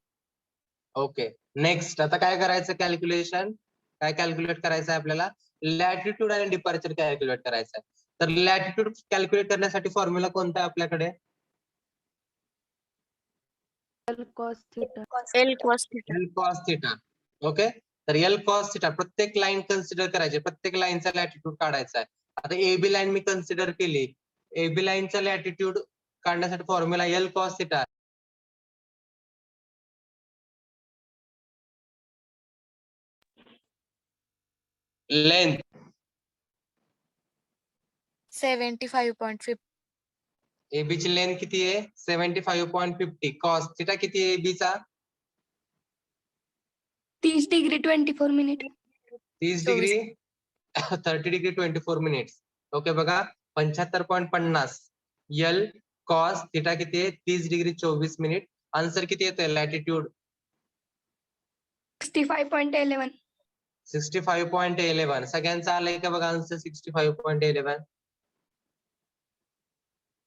Okay, next आता काय करायचं? कॅल्क्युलेशन. काय कॅल्क्युलेट करायचं आहे आपल्याला? लॅटिट्यूड आणि डिपार्चर कॅल्क्युलेट करायचं आहे. तर लॅटिट्यूड कॅल्क्युलेट करण्यासाठी फॉर्म्युला कोणता आहे आपल्याकडे? L cos theta. L cos theta. L cos theta. Okay, तर एल कॉस थिटा प्रत्येक लाईन कन्सिडर करायची, प्रत्येक लाईनचा लॅटिट्यूड काढायचा आहे. आता एबी लाईन मी कन्सिडर केली, एबी लाईनचा लॅटिट्यूड काढण्यासाठी formula L cos theta. Length 75.50. AB ची लेंथ किती आहे? 75.50. कॉस थिटा किती आहे एबीचा? 30 degree 24 minute. 30 degree 30 degree 24 minutes. Okay, बघा 75.50. एल कॉस थिटा किती आहे? 30 डिग्री 24 मिनिट. आन्सर किती येतोय? लॅटिट्यूड 65.11. 65.11. सगळ्यांचा आलंय का बघा आन्सर? 65.11.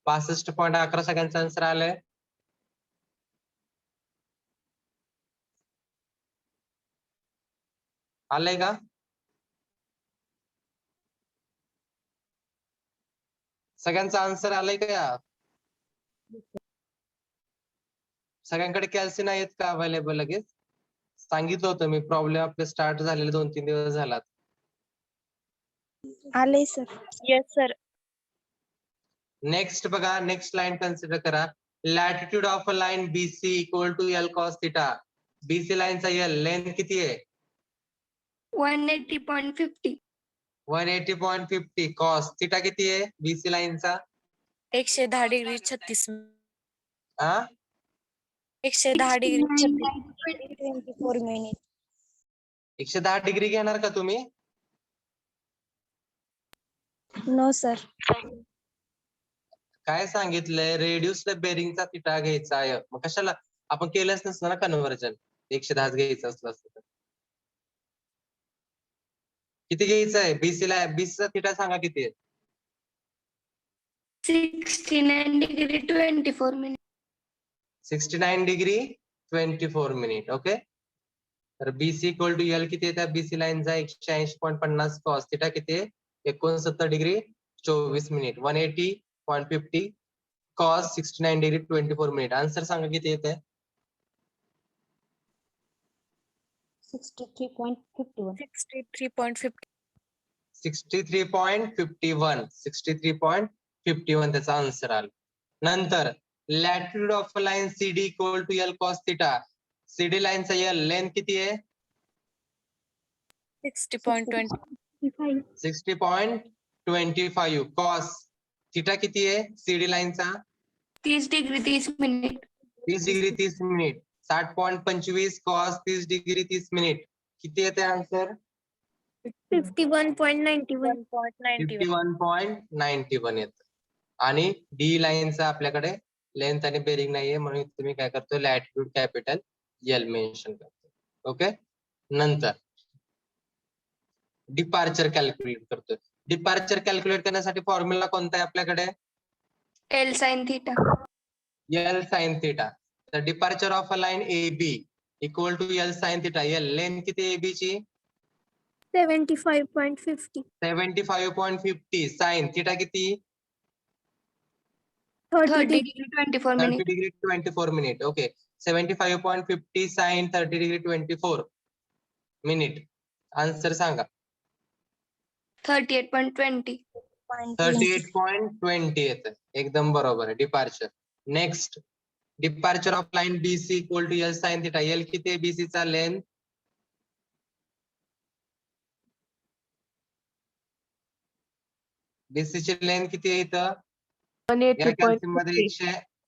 65.11 सगळ्यांचा आन्सर आलंय. आलंय का? सगळ्यांचा आन्सर आलंय का? सगळ्यांकडे कॅल्सी नाहीत का अवेलेबल? लगेच सांगितलं होतं मी, प्रॉब्लेम आपले स्टार्ट झालेले 2-3 दिवस झालात. आले सर. Yes sir. नेक्स्ट बघा, नेक्स्ट लाईन कन्सिडर करा. Latitude of a line BC equal to L cos theta. BC लाईनचा एल लेंथ किती आहे? 180.50. 180.50. कॉस थिटा किती आहे बीसी लाईनचा? 110 डिग्री 36. हा, 110 डिग्री 36. 24 मिनिट. 110 डिग्री घेणार का तुम्ही? No sir. काय सांगितलंय? रेड्युस्ड बेरिंगचा थिटा घ्यायचा आहे. मग कशाला आपण केलंच नसतं ना कन्व्हर्जन, 110 घ्यायचं असलं असतं तर. किती घ्यायचं आहे बीसीला? बीसीचा थिटा सांगा किती आहे? 69 degree 24 minutes. 69 degree 24 minute. Okay. तर बीसी इक्वल टू एल किती येतात? बीसी लाईनचा 180.50 कॉस थिटा किती आहे? 69 degree 24 minute. 180.50 cos 69 degree 24 minute. Answer सांगा किती येते? 63.51. 63.50. 63.51. 63.51 त्याचा आन्सर आला. नंतर latitude of line CD equal to L cos theta. CD लाईनचा एल लेंथ किती आहे? 60.20. 60.25 कॉस थिटा किती आहे सीडी लाईनचा? 30 degree 30 minutes. 30 degree 30 minute. 60.25 cos 30 degree 30 minute. किती येते आन्सर? 51.91. 51.91 येतं. आणि डी लाईनचा आपल्याकडे लेंथ आणि बेरिंग नाहीये म्हणून तुम्ही काय करतो? लॅटिट्यूड कॅपिटल एल मेन्शन करतो. ओके. नंतर डिपार्चर कॅल्क्युलेट करतोय. डिपार्चर कॅल्क्युलेट करण्यासाठी फॉर्म्युला कोणता आहे आपल्याकडे? L sin theta. L sine theta. तर departure of a line A B equal to L sine theta. L length किती ए बी ची? 75.50. 75.50. साइन थिटा किती? 30 degree 24 30 minutes. Degree 24 minute. Okay. 75.50 sine 30 degree 24 minute. Answer सांगा. 38.20. 38.20 येतं. एकदम बरोबर आहे. Departure. Next departure of line BC equal to L sine theta. L किती आहे बीसी चा लेंथ? बीसी ची लेंथ किती आहे इथं? या कॅल्सियम मध्ये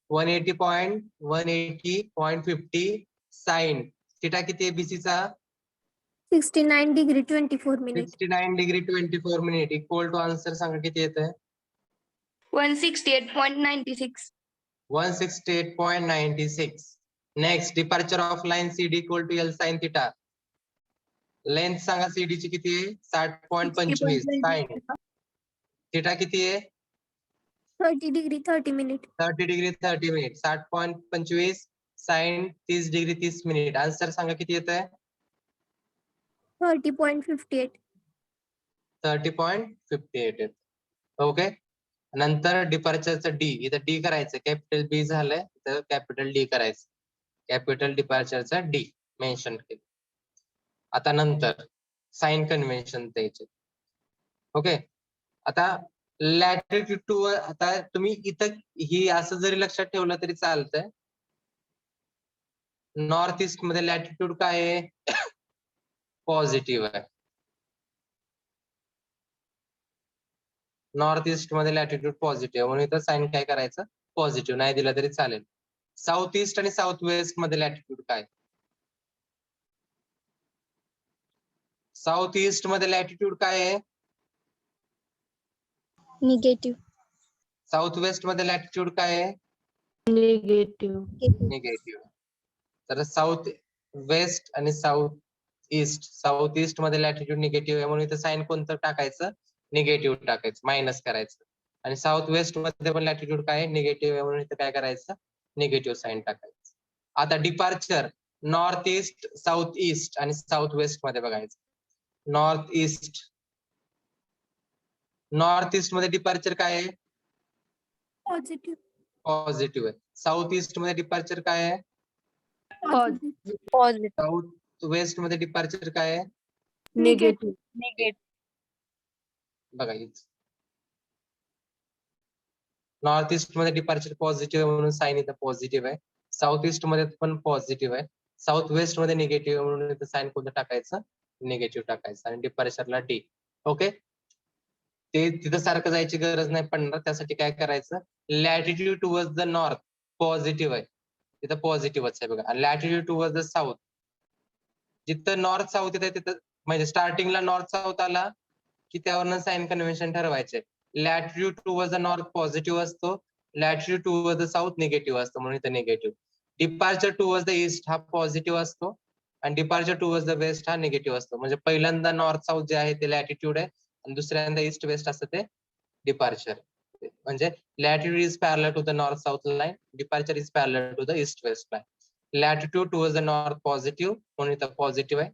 180.50 साइन थिटा किती आहे बीसी चा? 69 degree 24 minutes. 69 degree 24 minute equal to answer सांगा किती येतं? 168.96. 168.96. Next departure of line CD equal to L sine theta. Length सांगा सीडी ची किती आहे? 60.25 साइन थिटा किती आहे? 30 degree 30 minutes. 30 degree 30 minute. 60.25 sine 30 degree 30 minute. Answer सांगा किती येत आहे? 30.58. 30.58 येत. ओके. नंतर डिपार्चरचं डी. इथं डी करायचं. कॅपिटल बी झालंय तर कॅपिटल डी करायचं. कॅपिटल डिपार्चरचा डी मेन्शन केलं. आता नंतर साइन कन्व्हेन्शन द्यायचे. ओके. आता लॅटिट्यूड टू आता तुम्ही इथं ही असं जरी लक्षात ठेवलं तरी चालतंय. नॉर्थ ईस्ट मध्ये लॅटिट्यूड काय आहे? पॉझिटिव्ह आहे. नॉर्थ ईस्ट मध्ये लॅटिट्यूड पॉझिटिव्ह आहे म्हणून इथं साइन काय करायचं? पॉझिटिव्ह. नाही दिलं तरी चालेल. साऊथ ईस्ट आणि साऊथ वेस्ट मध्ये लॅटिट्यूड काय? साऊथ ईस्ट मध्ये लॅटिट्यूड काय आहे? Negative. साऊथ वेस्ट मध्ये लॅटिट्यूड काय आहे? निगेटिव्ह. निगेटिव्ह. तर साऊथ वेस्ट आणि साऊथ ईस्ट मध्ये लॅटिट्यूड निगेटिव्ह आहे म्हणून इथं साइन कोणतं टाकायचं? निगेटिव्ह टाकायचं. मायनस करायचं. आणि साऊथ वेस्ट मध्ये पण लॅटिट्यूड काय आहे? निगेटिव्ह आहे म्हणून इथं काय करायचं? निगेटिव्ह साइन टाकायचं. आता departure north east, south east आणि साऊथ वेस्ट मध्ये बघायचं. नॉर्थ ईस्ट मध्ये डिपार्चर काय आहे? Positive. पॉझिटिव्ह आहे. साऊथ ईस्ट मध्ये डिपार्चर काय आहे? Positive. Positive. साऊथ वेस्ट मध्ये डिपार्चर काय आहे? निगेटिव्ह. Negative. बघा नॉर्थ ईस्ट मध्ये डिपार्चर पॉझिटिव्ह आहे म्हणून साइन इथं पॉझिटिव्ह आहे. साऊथ ईस्ट मध्ये पण पॉझिटिव्ह आहे. साऊथ वेस्ट मध्ये निगेटिव्ह आहे म्हणून इथं साइन कोणतं टाकायचं? निगेटिव्ह टाकायचं. आणि डिपार्चरला डी. ओके. ते तिथं सारखं जायची गरज नाही पडणार. त्यासाठी काय करायचं? Latitude towards the north positive आहे. तिथं पॉझिटिव्हच आहे बघा. लॅटिट्यूड टुवर्ड्स द साऊथ जिथं नॉर्थ साऊथ येते तिथं म्हणजे स्टार्टिंगला नॉर्थ साऊथ आला की त्यावरनं साइन कन्व्हेन्शन ठरवायचे. Latitude towards the north positive असतो. Latitude towards the south negative असतो म्हणून इथं negative. Departure towards the east हा पॉझिटिव्ह असतो आणि डिपार्चर टुवर्ड्स द वेस्ट हा निगेटिव्ह असतो. म्हणजे पहिल्यांदा नॉर्थ साऊथ जे आहे ते लॅटिट्यूड आहे आणि दुसऱ्यांदा ईस्ट वेस्ट असतं ते डिपार्चर. म्हणजे latitude is parallel to the north south line, departure is parallel to the east west line. Latitude towards the north positive म्हणून इथं पॉझिटिव्ह आहे.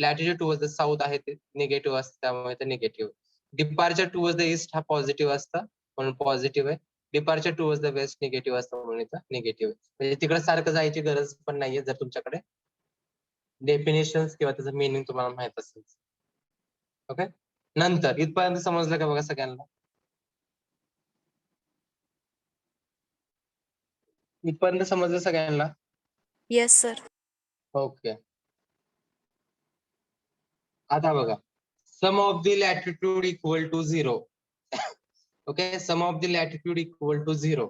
लॅटिट्यूड टुवर्ड्स द साऊथ आहे ते निगेटिव्ह असतं त्यामुळे ते negative. Departure towards the east हा positive असतं म्हणून पॉझिटिव्ह आहे. Departure towards the west negative असतं म्हणून इथं निगेटिव्ह आहे. म्हणजे तिकडे सारखं जायची गरज पण नाहीये जर तुमच्याकडे डेफिनेशन किंवा त्याचं मिनिंग तुम्हाला माहित असेल. ओके, नंतर इथपर्यंत समजलं का बघा सगळ्यांना? इथपर्यंत समजलं सगळ्यांना? Yes, sir. ओके, आता बघा, sum of the latitude equal to 0. Okay, sum of the latitude equal to 0.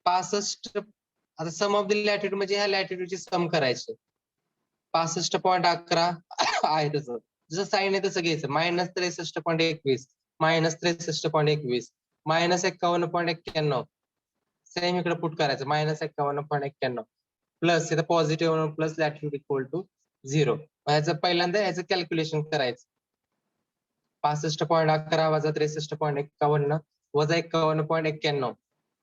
65. आता सम ऑफ द लॅटिट्यूड म्हणजे ह्या लॅटिट्यूडची सम करायची. 65.11 आहे तसं, जसं साईन आहे तसं घ्यायचं. -63.21 -63.21 -51.91 सेम इकडे पुट करायचं. -51.91 प्लस इथं पॉझिटिव्ह म्हणून प्लस लॅटिट्यूड इक्वल टू 0. ह्याचं पहिल्यांदा ह्याचं कॅल्क्युलेशन करायचं. 65.11 वजा 63.51 वजा 51.91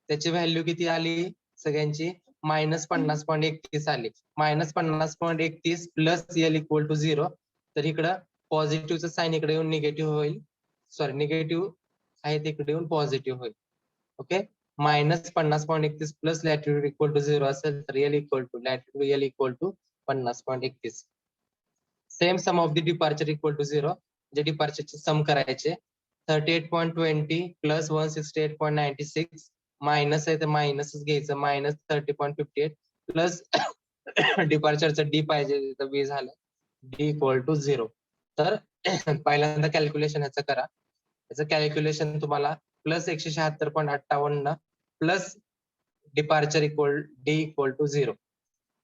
त्याची व्हॅल्यू किती आली सगळ्यांची? -50.31 आली. -50.31 प्लस एल इक्वल टू 0. तर इकडं पॉझिटिव्हचं साईन इकडे येऊन निगेटिव्ह होईल. सॉरी, निगेटिव्ह आहे तिकडे येऊन पॉझिटिव्ह होईल. Okay, -50.31 plus latitude equal to 0 असेल तर L equal to latitude L equal to 50.31. Same sum of the departure equal to 0. जे डिपार्चरचे सम करायचे. 38.20 प्लस 168.96 मायनस आहे तर मायनसच घ्यायचं. -30.58 प्लस डिपार्चरचं डी पाहिजे तर बी झालं. D equal to 0. तर पहिल्यांदा कॅल्क्युलेशन ह्याचं करा. याचं कॅल्क्युलेशन तुम्हाला plus 176.58 plus departure equal D equal to 0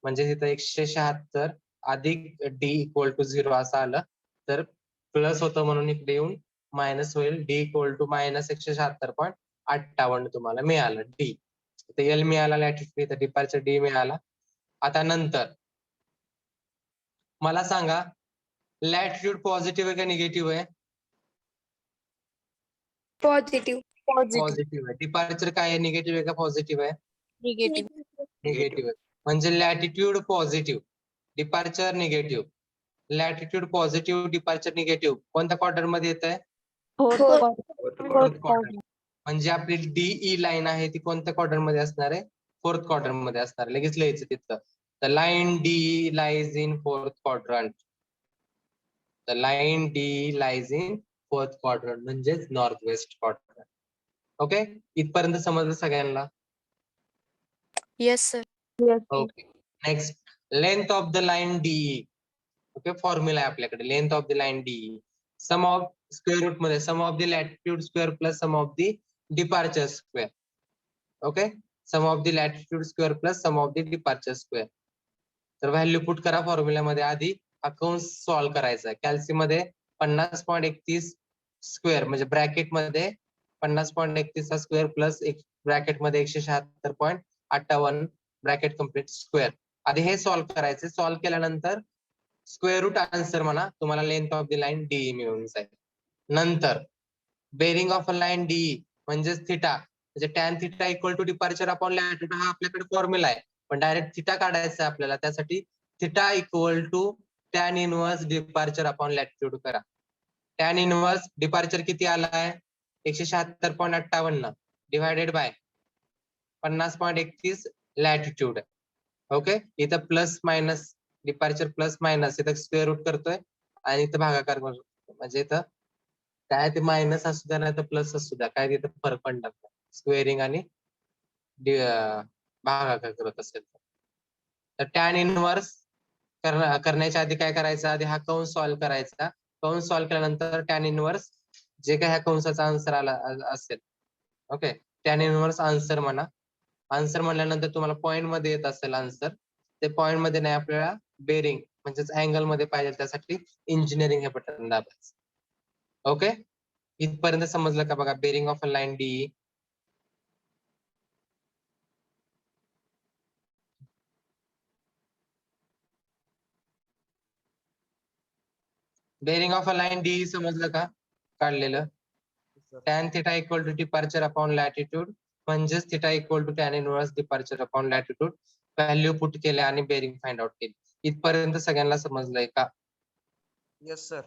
म्हणजे तिथं 176 अधिक डी इक्वल टू 0 असं आलं. तर प्लस होतं म्हणून इकडे येऊन मायनस होईल. डी इक्वल टू -176.58 तुम्हाला मिळालं डी. एल मिळाला लॅटिट्यूड, डिपार्चर डी मिळाला. आता नंतर मला सांगा, लॅटिट्यूड पॉझिटिव्ह आहे का निगेटिव्ह आहे? पॉझिटिव्ह. Positive. पॉझिटिव्ह आहे. डिपार्चर काय आहे, निगेटिव्ह आहे का पॉझिटिव्ह आहे? Negative. निगेटिव्ह आहे. म्हणजे latitude positive, departure negative. Latitude positive, departure negative कोणत्या क्वार्टर मध्ये येत आहे? Fourth quarter. म्हणजे आपली डीई लाईन आहे ती कोणत्या क्वार्टर मध्ये असणार आहे? फोर्थ क्वार्टर मध्ये असणार. लगेच लिहायचं तिथं. The line D lies in fourth quadrant. The line D lies in fourth quadrant म्हणजेच नॉर्थ वेस्ट क्वाड्रंट. ओके, इथपर्यंत समजलं सगळ्यांना? Yes, sir. Okay, next, length of the line DE. Okay, formula आहे आपल्याकडे. Length of the line DE sum of square root मध्ये sum of the latitude square plus sum of the departure square. Okay, sum of the latitude square plus sum of the departure square. तर value put करा फॉर्म्युल्यामध्ये. आधी account solve करायचा. कॅल्सी मध्ये 50.31 square म्हणजे bracket मध्ये 50.31 चा square plus एक bracket मध्ये 176.58 ब्रॅकेट कम्प्लीट स्क्वेअर. आधी हे सॉल्व्ह करायचे. सॉल्व्ह केल्यानंतर स्क्वेअर रूट आन्सर म्हणा, तुम्हाला length of the line DE मिळून जाईल. नंतर bearing of a line DE म्हणजेच थिटा, म्हणजे tan theta equal to departure upon latitude हा आपल्याकडे फॉर्म्युला आहे. पण डायरेक्ट थिटा काढायचा आहे आपल्याला. त्यासाठी theta equal to tan inverse departure upon latitude करा. टॅन इनवर्स डिपार्चर किती आलाय? 176.58 डिवायडेड बाय 50.31 लॅटिट्यूड. ओके, इथं plus minus departure plus minus इथं स्क्वेअर रूट करतोय आणि इथं भागाकार करतो. म्हणजे इथं काय ते मायनस असू द्या नाही तर प्लस असू द्या, काय तिथं फरक पडणार नाही. स्क्वेअरिंग आणि भागाकार करत असेल तर टॅन इनवर्स करण्याच्या आधी काय करायचं? आधी हा कंस सॉल्व्ह करायचा. कंस सॉल्व्ह केल्यानंतर टॅन इनवर्स जे काय ह्या कंसाचा आन्सर आला असेल. ओके, टॅन इनवर्स आन्सर म्हणा. आन्सर म्हणल्यानंतर तुम्हाला पॉइंट मध्ये येत असेल आन्सर. ते पॉइंट मध्ये नाही, आपल्याला बेरिंग म्हणजेच अँगल मध्ये पाहिजे. त्यासाठी इंजिनिअरिंग हे बटन दाबायचं. ओके, इथपर्यंत समजलं का बघा? Bearing of a line D. Bearing of a line D समजलं का काढलेलं tan theta equal to departure upon latitude म्हणजेच theta equal to tan inverse departure upon latitude value put केल्या आणि बेरिंग फाइंड आउट केली. इथपर्यंत सगळ्यांना समजलंय का? Yes sir.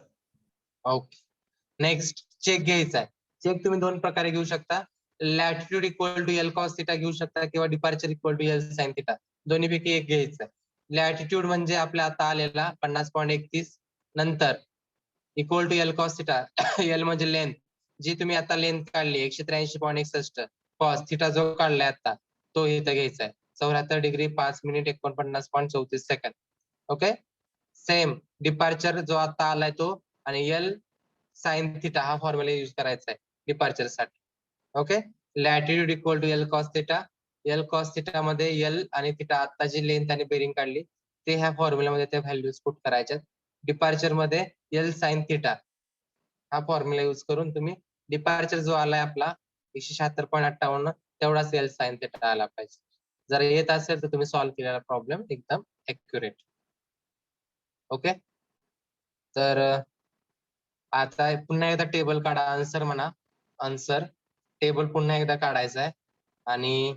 Okay. Next check घ्यायचा आहे. चेक तुम्ही दोन प्रकारे घेऊ शकता. Latitude equal to L cos theta घेऊ शकता किंवा departure equal to L sine theta, दोन्हीपैकी एक घ्यायचं आहे. लॅटिट्यूड म्हणजे आपल्या आता आलेला 50.31 नंतर equal to L cos theta L म्हणजे लेंथ, जी तुम्ही आता लेंथ काढली 183.61 कॉस थिटा जो काढलाय आता तो इथं घ्यायचा आहे 74 डिग्री 5 मिनिट 49.34 सेकंद. ओके. सेम डिपार्चर जो आता आलाय तो आणि एल साइन थिटा हा फॉर्म्युला यूज करायचा आहे डिपार्चर साठी. Okay. Latitude equal to L cos theta, L cos theta मध्ये एल आणि थिटा आता जी लेंथ आणि बेरिंग काढली ते ह्या फॉर्म्युलामध्ये त्या व्हॅल्यूज पुट करायच्यात. डिपार्चर मध्ये एल साइन थिटा हा फॉर्म्युला यूज करून तुम्ही डिपार्चर जो आलाय आपला 176.58 तेवढाच एल साइन थिटा आला पाहिजे. जर येत असेल तर तुम्ही सॉल्व्ह केलेला प्रॉब्लेम एकदम ऍक्युरेट. ओके. तर आता पुन्हा एकदा टेबल काढा. आन्सर म्हणा. आन्सर टेबल पुन्हा एकदा काढायचा आहे आणि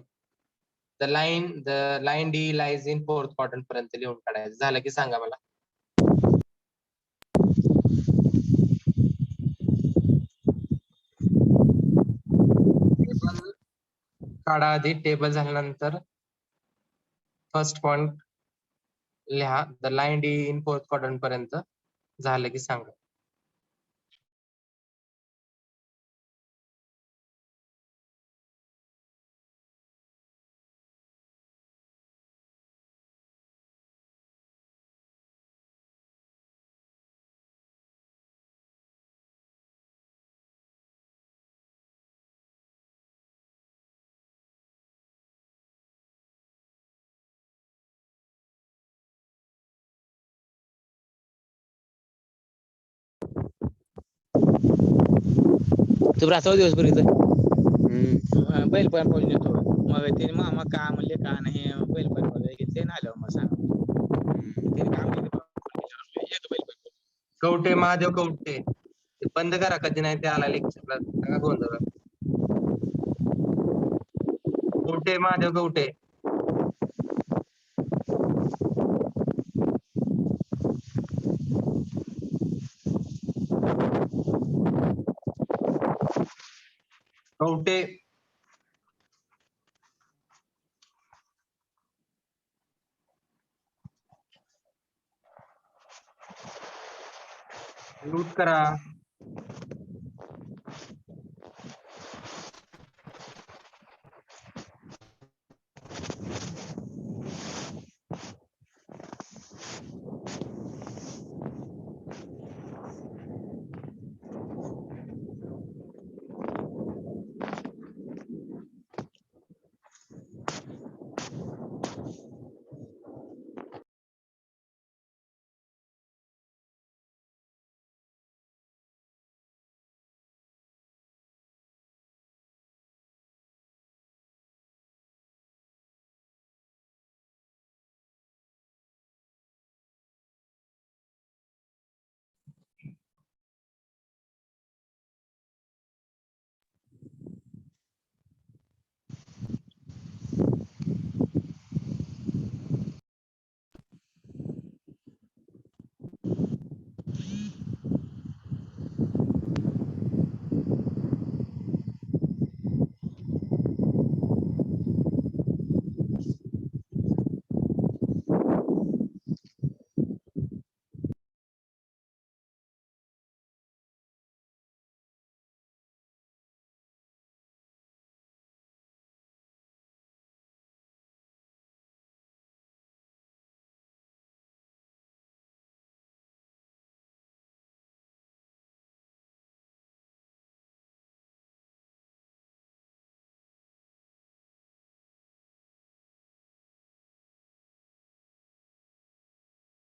the line D lies in fourth quadrant पर्यंत लिहून काढायचं. झालं की सांगा मला. टेबल काढा आधी. टेबल झाल्यानंतर फर्स्ट पॉइंट लिहा. The line D in fourth quadrant पर्यंत. झालं की सांगा. तू राहतो दिवसभर इथं बैल पण बोलून येतो. मग ते मामा का म्हणले का नाही बैल पण बोलले की ते नाही आलं. मग सांग ते काम येतो बैल पण. कवठे महादेव कवठे ते बंद करा. कधी नाही ते आला लेक्चरला का गोंधळ. कवठे महादेव कवठे. कवठे. म्यूट करा.